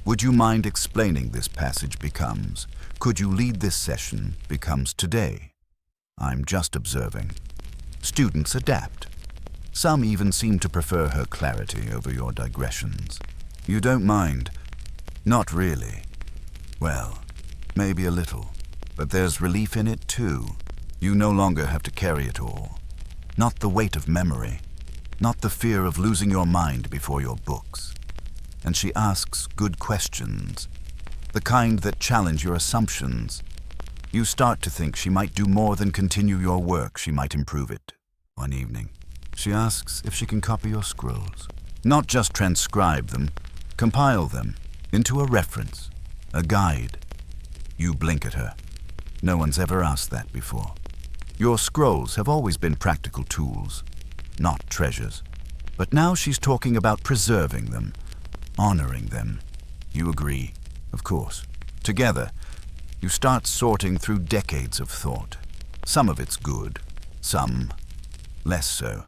[SPEAKER 1] Would you mind explaining this passage becomes, could you lead this session becomes today. I'm just observing. Students adapt. Some even seem to prefer her clarity over your digressions. You don't mind? Not really. Well, maybe a little. But there's relief in it too. You no longer have to carry it all. Not the weight of memory. Not the fear of losing your mind before your books. And she asks good questions, the kind that challenge your assumptions. You start to think she might do more than continue your work, she might improve it. One evening, she asks if she can copy your scrolls. Not just transcribe them, compile them into a reference, a guide. You blink at her. No one's ever asked that before. Your scrolls have always been practical tools, not treasures. But now she's talking about preserving them, honoring them. You agree, of course. Together, you start sorting through decades of thought. Some of it's good, some less so.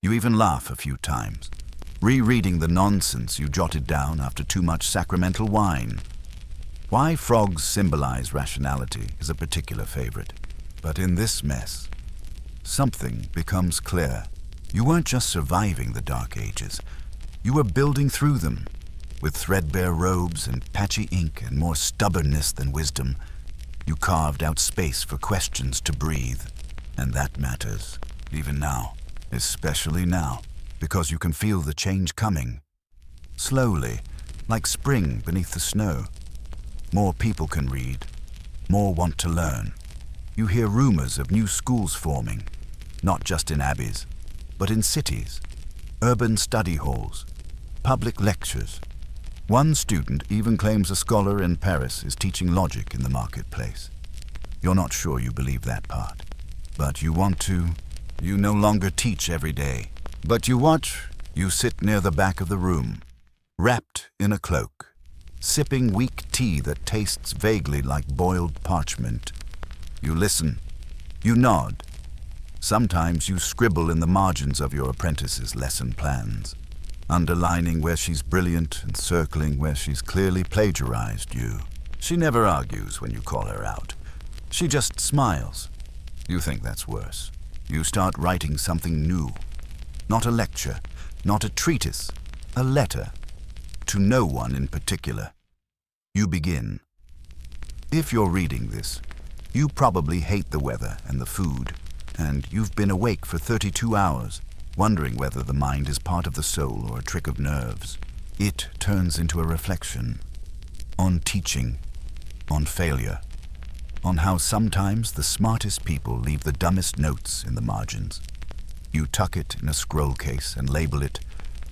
[SPEAKER 1] You even laugh a few times, rereading the nonsense you jotted down after too much sacramental wine. Why frogs symbolize rationality is a particular favorite. But in this mess, something becomes clear. You weren't just surviving the Dark Ages. You were building through them. With threadbare robes and patchy ink and more stubbornness than wisdom, you carved out space for questions to breathe. And that matters, even now, especially now, because you can feel the change coming. Slowly, like spring beneath the snow. More people can read. More want to learn. You hear rumors of new schools forming, not just in abbeys, but in cities, urban study halls, public lectures. One student even claims a scholar in Paris is teaching logic in the marketplace. You're not sure you believe that part, but you want to. You no longer teach every day, but you watch. You sit near the back of the room, wrapped in a cloak, sipping weak tea that tastes vaguely like boiled parchment. You listen. You nod. Sometimes you scribble in the margins of your apprentice's lesson plans, underlining where she's brilliant and circling where she's clearly plagiarized you. She never argues when you call her out. She just smiles. You think that's worse. You start writing something new. Not a lecture, not a treatise, a letter. To no one in particular. You begin. If you're reading this, you probably hate the weather and the food, and you've been awake for 32 hours, wondering whether the mind is part of the soul or a trick of nerves. It turns into a reflection on teaching, on failure, on how sometimes the smartest people leave the dumbest notes in the margins. You tuck it in a scroll case and label it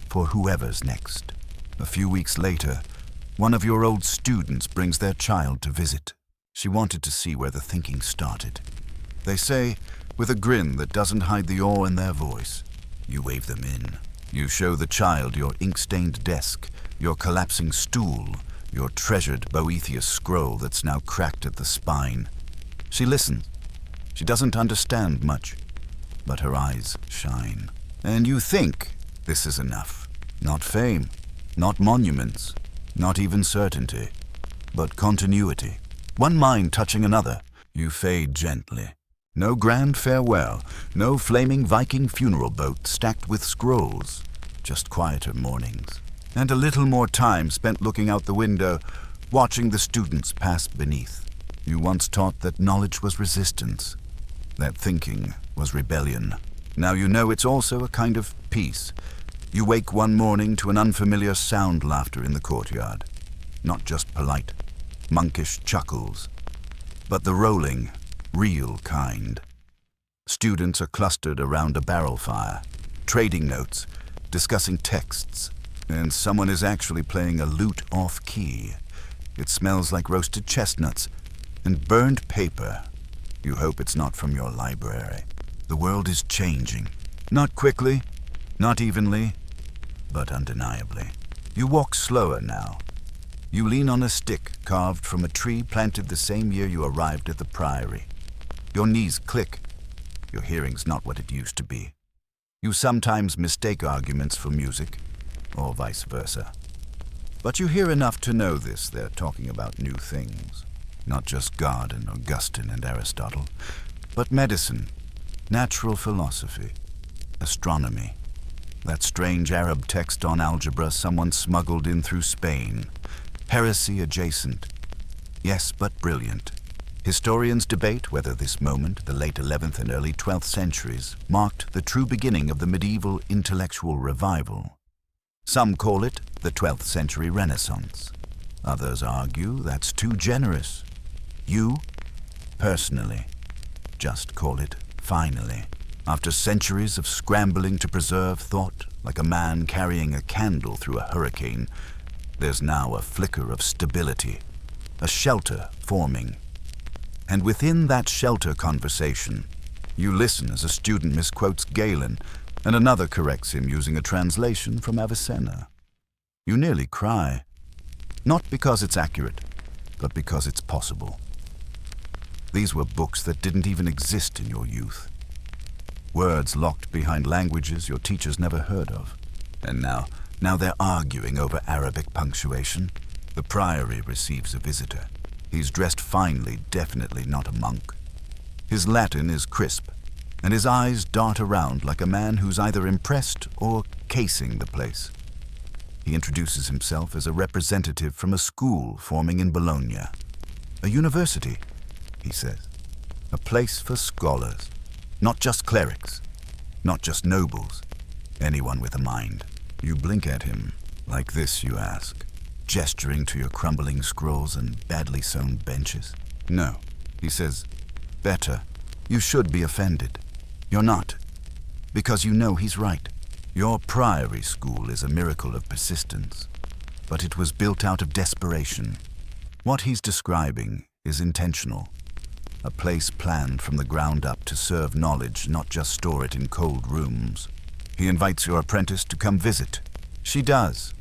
[SPEAKER 1] for whoever's next. A few weeks later, one of your old students brings their child to visit. She wanted to see where the thinking started. They say, with a grin that doesn't hide the awe in their voice. You wave them in. You show the child your ink-stained desk, your collapsing stool, your treasured Boethius scroll that's now cracked at the spine. She listens. She doesn't understand much, but her eyes shine. And you think this is enough. Not fame, not monuments, not even certainty, but continuity. One mind touching another. You fade gently. No grand farewell, no flaming Viking funeral boat stacked with scrolls, just quieter mornings. And a little more time spent looking out the window, watching the students pass beneath. You once taught that knowledge was resistance, that thinking was rebellion. Now you know it's also a kind of peace. You wake one morning to an unfamiliar sound laughter in the courtyard. Not just polite, monkish chuckles, but the rolling, real kind. Students are clustered around a barrel fire, trading notes, discussing texts, and someone is actually playing a lute off-key. It smells like roasted chestnuts and burned paper. You hope it's not from your library. The world is changing. Not quickly, not evenly, but undeniably. You walk slower now. You lean on a stick carved from a tree planted the same year you arrived at the priory. Your knees click. Your hearing's not what it used to be. You sometimes mistake arguments for music, or vice versa. But you hear enough to know this. They're talking about new things. Not just God and Augustine and Aristotle, but medicine, natural philosophy, astronomy, that strange Arab text on algebra someone smuggled in through Spain, heresy adjacent, yes, but brilliant. Historians debate whether this moment, the late 11th and early 12th centuries, marked the true beginning of the medieval intellectual revival. Some call it the 12th century Renaissance. Others argue that's too generous. You, personally, just call it finally. After centuries of scrambling to preserve thought, like a man carrying a candle through a hurricane, there's now a flicker of stability, a shelter forming. And within that shelter conversation, you listen as a student misquotes Galen, and another corrects him using a translation from Avicenna. You nearly cry, not because it's accurate, but because it's possible. These were books that didn't even exist in your youth. Words locked behind languages your teachers never heard of. And now they're arguing over Arabic punctuation. The priory receives a visitor. He's dressed finely, definitely not a monk. His Latin is crisp, and his eyes dart around like a man who's either impressed or casing the place. He introduces himself as a representative from a school forming in Bologna. A university, he says. A place for scholars. Not just clerics. Not just nobles. Anyone with a mind. You blink at him. Like this, you ask, gesturing to your crumbling scrolls and badly sewn benches. No, he says. Better. You should be offended. You're not. Because you know he's right. Your priory school is a miracle of persistence, but it was built out of desperation. What he's describing is intentional. A place planned from the ground up to serve knowledge, not just store it in cold rooms. He invites your apprentice to come visit. She does.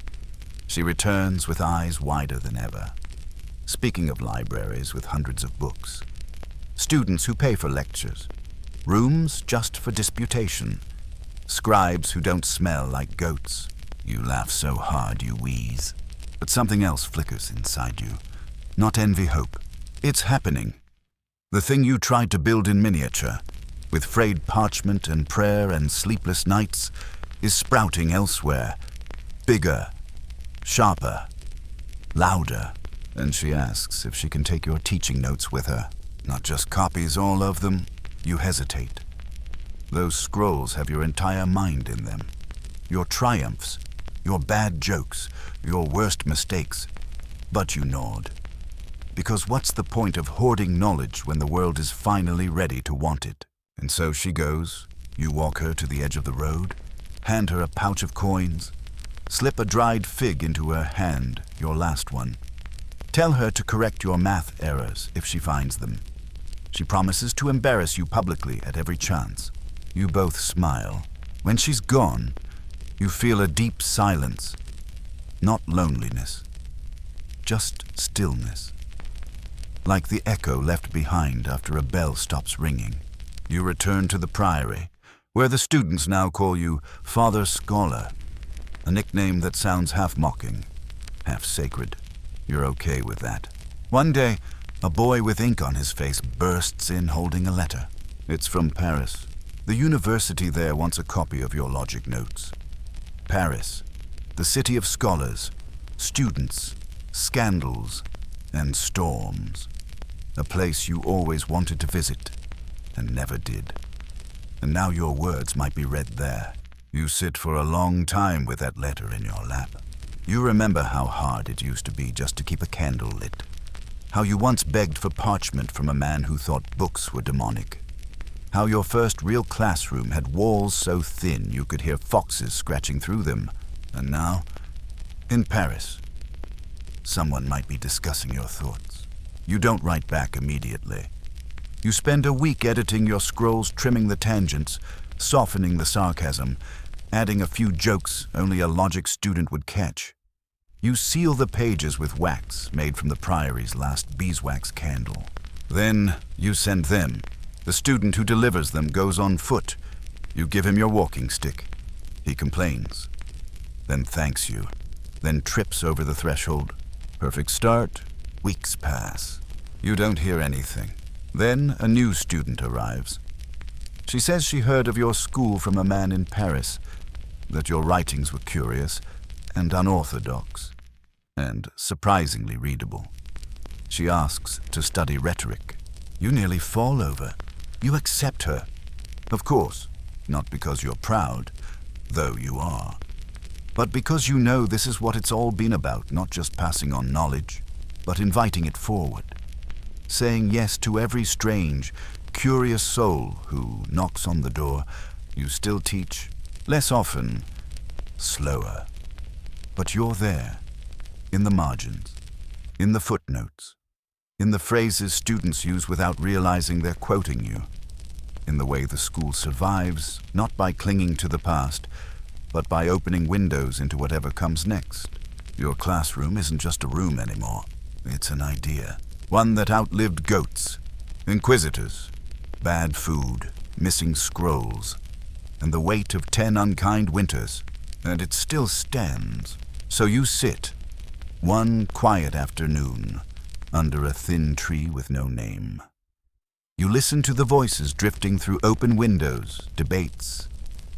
[SPEAKER 1] She returns with eyes wider than ever. Speaking of libraries with hundreds of books, students who pay for lectures, rooms just for disputation, scribes who don't smell like goats. You laugh so hard you wheeze. But something else flickers inside you. Not envy, hope. It's happening. The thing you tried to build in miniature, with frayed parchment and prayer and sleepless nights, is sprouting elsewhere. Bigger, sharper, louder. And she asks if she can take your teaching notes with her. Not just copies, all of them. You hesitate. Those scrolls have your entire mind in them. Your triumphs, your bad jokes, your worst mistakes. But you nod. Because what's the point of hoarding knowledge when the world is finally ready to want it? And so she goes. You walk her to the edge of the road, hand her a pouch of coins, slip a dried fig into her hand, your last one. Tell her to correct your math errors if she finds them. She promises to embarrass you publicly at every chance. You both smile. When she's gone, you feel a deep silence. Not loneliness, just stillness. Like the echo left behind after a bell stops ringing. You return to the priory, where the students now call you Father Scholar, a nickname that sounds half mocking, half sacred. You're okay with that. One day, a boy with ink on his face bursts in holding a letter. It's from Paris. The university there wants a copy of your logic notes. Paris, the city of scholars, students, scandals, and storms. A place you always wanted to visit and never did. And now your words might be read there. You sit for a long time with that letter in your lap. You remember how hard it used to be just to keep a candle lit. How you once begged for parchment from a man who thought books were demonic. How your first real classroom had walls so thin you could hear foxes scratching through them. And now, in Paris, someone might be discussing your thoughts. You don't write back immediately. You spend a week editing your scrolls, trimming the tangents, softening the sarcasm, adding a few jokes only a logic student would catch. You seal the pages with wax made from the priory's last beeswax candle. Then you send them. The student who delivers them goes on foot. You give him your walking stick. He complains, then thanks you, then trips over the threshold. Perfect start. Weeks pass. You don't hear anything. Then a new student arrives. She says she heard of your school from a man in Paris, that your writings were curious and unorthodox, and surprisingly readable. She asks to study rhetoric. You nearly fall over. You accept her. Of course, not because you're proud, though you are, but because you know this is what it's all been about, not just passing on knowledge, but inviting it forward. Saying yes to every strange, curious soul who knocks on the door. You still teach, less often, slower. But you're there, in the margins, in the footnotes, in the phrases students use without realizing they're quoting you, in the way the school survives, not by clinging to the past, but by opening windows into whatever comes next. Your classroom isn't just a room anymore. It's an idea. One that outlived goats, inquisitors, bad food, missing scrolls, and the weight of 10 unkind winters. And it still stands. So you sit, one quiet afternoon, under a thin tree with no name. You listen to the voices drifting through open windows, debates,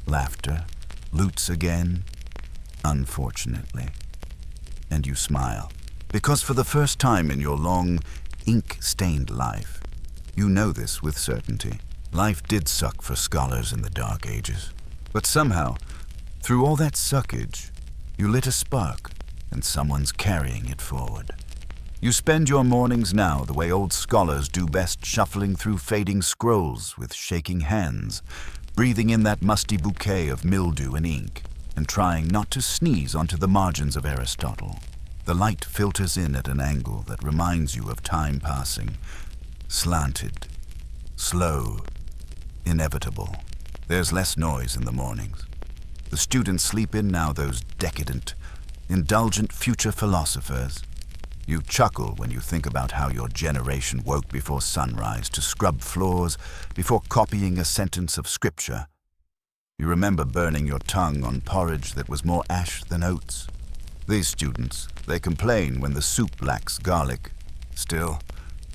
[SPEAKER 1] laughter, lutes again, Unfortunately. And you smile, because for the first time in your long, ink-stained life, you know this with certainty. Life did suck for scholars in the Dark Ages. But somehow, through all that suckage, you lit a spark, and someone's carrying it forward. You spend your mornings now the way old scholars do best, shuffling through fading scrolls with shaking hands, breathing in that musty bouquet of mildew and ink, and trying not to sneeze onto the margins of Aristotle. The light filters in at an angle that reminds you of time passing, slanted, slow, inevitable. There's less noise in the mornings. The students sleep in now, those decadent, indulgent future philosophers. You chuckle when you think about how your generation woke before sunrise to scrub floors before copying a sentence of scripture. You remember burning your tongue on porridge that was more ash than oats. These students, they complain when the soup lacks garlic. Still,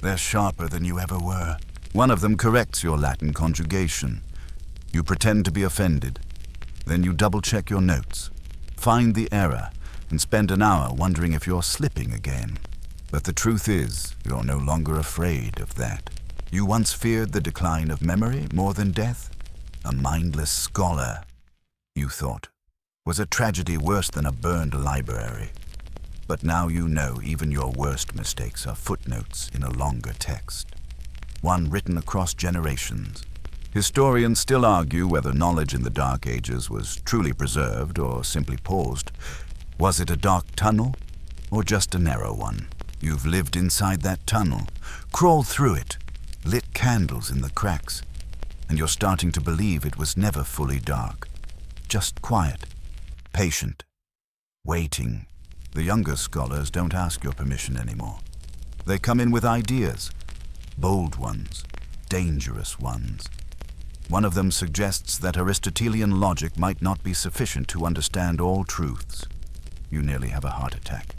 [SPEAKER 1] they're sharper than you ever were. One of them corrects your Latin conjugation. You pretend to be offended. Then you double-check your notes, find the error, and spend an hour wondering if you're slipping again. But the truth is, you're no longer afraid of that. You once feared the decline of memory more than death. A mindless scholar, you thought, was a tragedy worse than a burned library. But now you know even your worst mistakes are footnotes in a longer text, one written across generations. Historians still argue whether knowledge in the Dark Ages was truly preserved or simply paused. Was it a dark tunnel, or just a narrow one? You've lived inside that tunnel, crawled through it, lit candles in the cracks, and you're starting to believe it was never fully dark. Just quiet, patient, waiting. The younger scholars don't ask your permission anymore. They come in with ideas, bold ones, dangerous ones. One of them suggests that Aristotelian logic might not be sufficient to understand all truths. You nearly have a heart attack.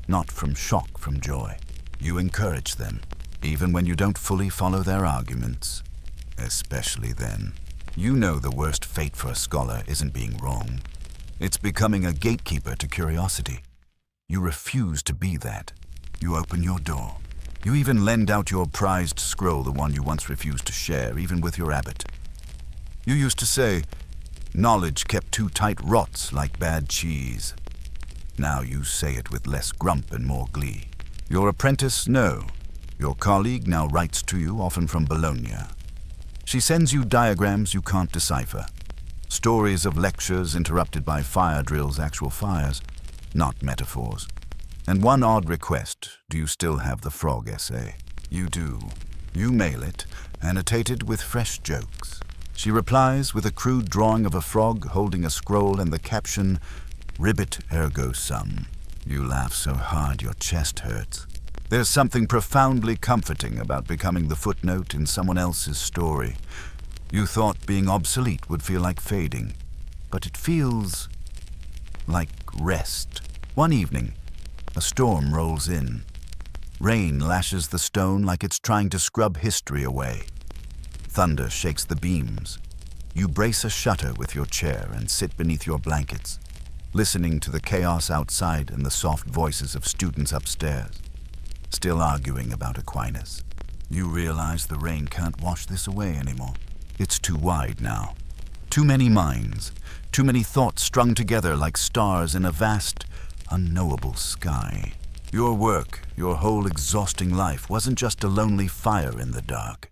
[SPEAKER 1] Not from shock, from joy. You encourage them, even when you don't fully follow their arguments. Especially then. You know the worst fate for a scholar isn't being wrong. It's becoming a gatekeeper to curiosity. You refuse to be that. You open your door. You even lend out your prized scroll, the one you once refused to share, even with your abbot. You used to say, knowledge kept too tight rots like bad cheese. Now you say it with less grump and more glee. Your apprentice, no. Your colleague now writes to you, often from Bologna. She sends you diagrams you can't decipher. Stories of lectures interrupted by fire drills, actual fires, not metaphors. And one odd request: do you still have the frog essay? You do. You mail it, annotated with fresh jokes. She replies with a crude drawing of a frog holding a scroll and the caption, "Ribbit ergo sum." You laugh so hard your chest hurts. There's something profoundly comforting about becoming the footnote in someone else's story. You thought being obsolete would feel like fading, but it feels like rest. One evening, a storm rolls in. Rain lashes the stone like it's trying to scrub history away. Thunder shakes the beams. You brace a shutter with your chair and sit beneath your blankets, listening to the chaos outside and the soft voices of students upstairs, still arguing about Aquinas. You realize the rain can't wash this away anymore. It's too wide now. Too many minds, too many thoughts strung together like stars in a vast, unknowable sky. Your work, your whole exhausting life, wasn't just a lonely fire in the dark.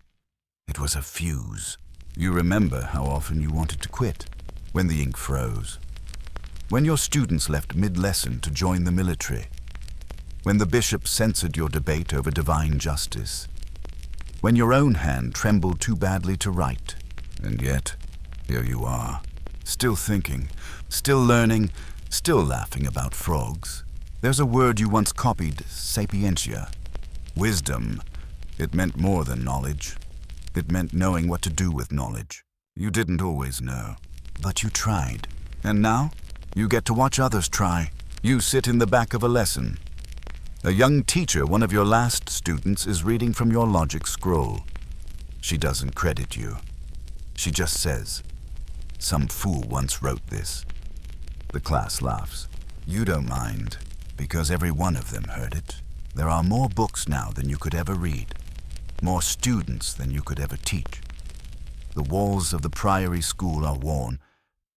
[SPEAKER 1] It was a fuse. You remember how often you wanted to quit, when the ink froze, when your students left mid-lesson to join the military, when the bishop censored your debate over divine justice, when your own hand trembled too badly to write. And yet, here you are, still thinking, still learning, still laughing about frogs. There's a word you once copied, sapientia. Wisdom. It meant more than knowledge. It meant knowing what to do with knowledge. You didn't always know, but you tried. And now, you get to watch others try. You sit in the back of a lesson. A young teacher, one of your last students, is reading from your logic scroll. She doesn't credit you. She just says, "Some fool once wrote this." The class laughs. You don't mind, because every one of them heard it. There are more books now than you could ever read, more students than you could ever teach. The walls of the priory school are worn.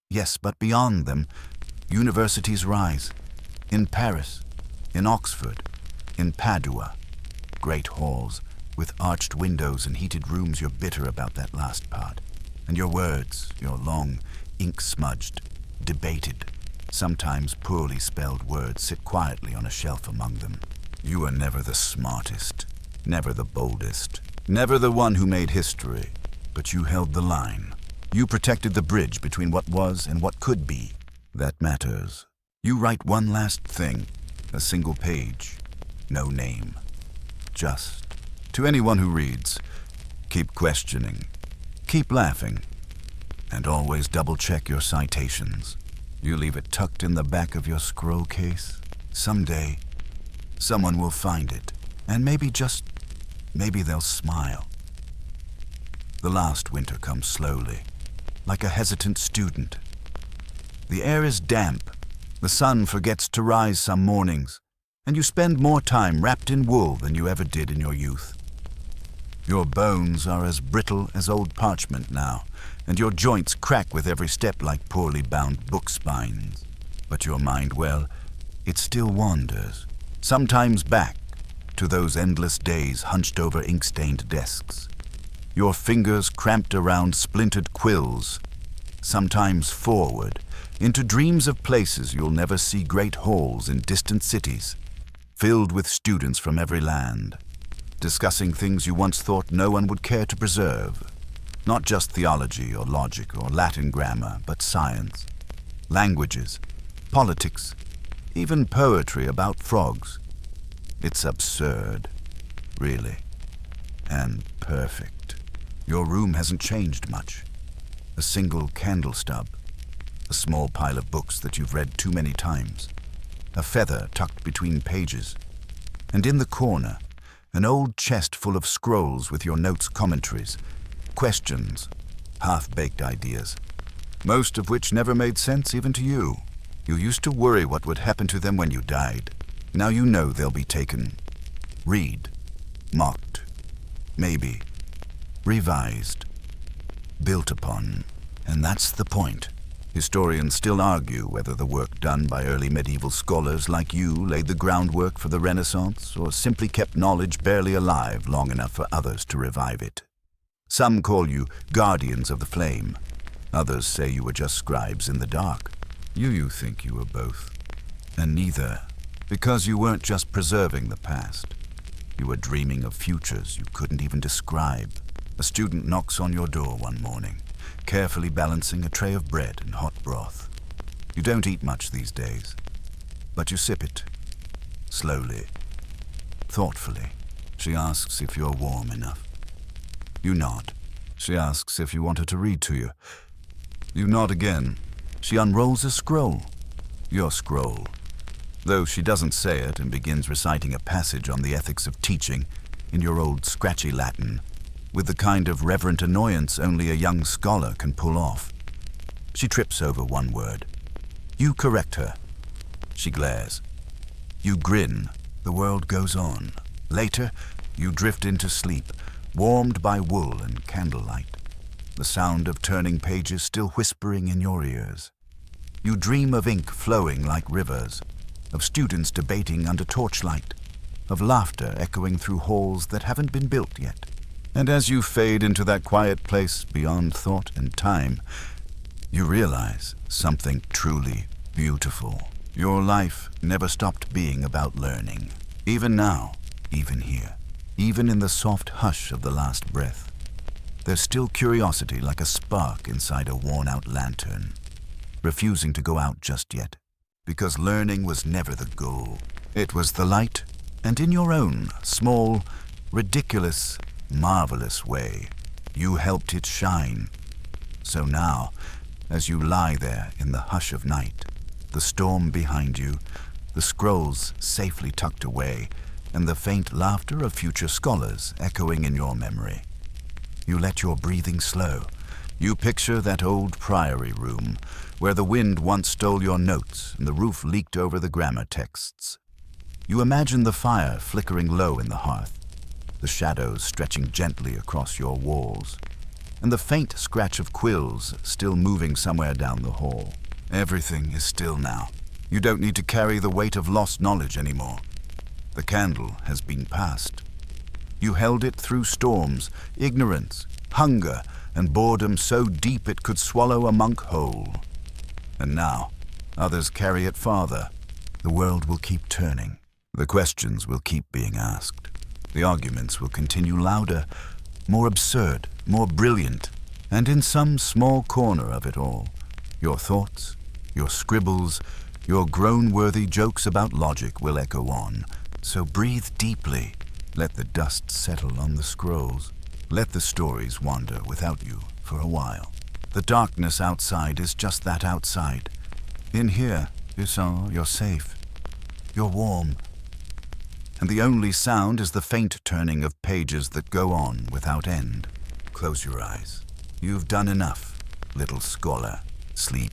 [SPEAKER 1] Yes, but beyond them, universities rise. In Paris, in Oxford, in Padua. Great halls, with arched windows and heated rooms. You're bitter about that last part. And your words, your long, ink-smudged, debated, sometimes poorly spelled words sit quietly on a shelf among them. You were never the smartest, never the boldest, never the one who made history, but you held the line. You protected the bridge between what was and what could be. That matters. You write one last thing, a single page, no name. Just. To anyone who reads, keep questioning, keep laughing, and always double-check your citations. You leave it tucked in the back of your scroll case. Someday, someone will find it, and maybe they'll smile. The last winter comes slowly, like a hesitant student. The air is damp, the sun forgets to rise some mornings, and you spend more time wrapped in wool than you ever did in your youth. Your bones are as brittle as old parchment now, and your joints crack with every step like poorly bound book spines. But your mind, well, it still wanders, sometimes back to those endless days hunched over ink-stained desks. Your fingers cramped around splintered quills, sometimes forward, into dreams of places you'll never see, great halls in distant cities, filled with students from every land, discussing things you once thought no one would care to preserve. Not just theology or logic or Latin grammar, but science, languages, politics, even poetry about frogs. It's absurd, really, and perfect. Your room hasn't changed much. A single candle stub, a small pile of books that you've read too many times, a feather tucked between pages, and in the corner, an old chest full of scrolls with your notes, commentaries, questions, half-baked ideas, most of which never made sense even to you. You used to worry what would happen to them when you died. Now you know they'll be taken, read, mocked, maybe, revised, built upon. And that's the point. Historians still argue whether the work done by early medieval scholars like you laid the groundwork for the Renaissance or simply kept knowledge barely alive long enough for others to revive it. Some call you guardians of the flame. Others say you were just scribes in the dark. You think you were both. And neither, because you weren't just preserving the past. You were dreaming of futures you couldn't even describe. A student knocks on your door one morning, carefully balancing a tray of bread and hot broth. You don't eat much these days, but you sip it, slowly, thoughtfully. She asks if you're warm enough. You nod. She asks if you want her to read to you. You nod again. She unrolls a scroll. Your scroll. Though she doesn't say it and begins reciting a passage on the ethics of teaching in your old scratchy Latin, with the kind of reverent annoyance only a young scholar can pull off. She trips over one word. You correct her. She glares. You grin. The world goes on. Later, you drift into sleep, warmed by wool and candlelight, the sound of turning pages still whispering in your ears. You dream of ink flowing like rivers, of students debating under torchlight, of laughter echoing through halls that haven't been built yet. And as you fade into that quiet place beyond thought and time, you realize something truly beautiful. Your life never stopped being about learning. Even now, even here, even in the soft hush of the last breath, there's still curiosity like a spark inside a worn-out lantern, refusing to go out just yet, because learning was never the goal. It was the light, and in your own small, ridiculous, marvelous way, you helped it shine. So now, as you lie there in the hush of night, the storm behind you, the scrolls safely tucked away, and the faint laughter of future scholars echoing in your memory, you let your breathing slow, You picture that old priory room, where the wind once stole your notes and the roof leaked over the grammar texts. You imagine the fire flickering low in the hearth, the shadows stretching gently across your walls, and the faint scratch of quills still moving somewhere down the hall. Everything is still now. You don't need to carry the weight of lost knowledge anymore. The candle has been passed. You held it through storms, ignorance, hunger, and boredom so deep it could swallow a monk whole. And now, others carry it farther. The world will keep turning. The questions will keep being asked. The arguments will continue louder, more absurd, more brilliant, and in some small corner of it all, your thoughts, your scribbles, your groan-worthy jokes about logic will echo on. So breathe deeply. Let the dust settle on the scrolls. Let the stories wander without you for a while. The darkness outside is just that, outside. In here, you're safe. You're warm. And the only sound is the faint turning of pages that go on without end. Close your eyes. You've done enough, little scholar. Sleep.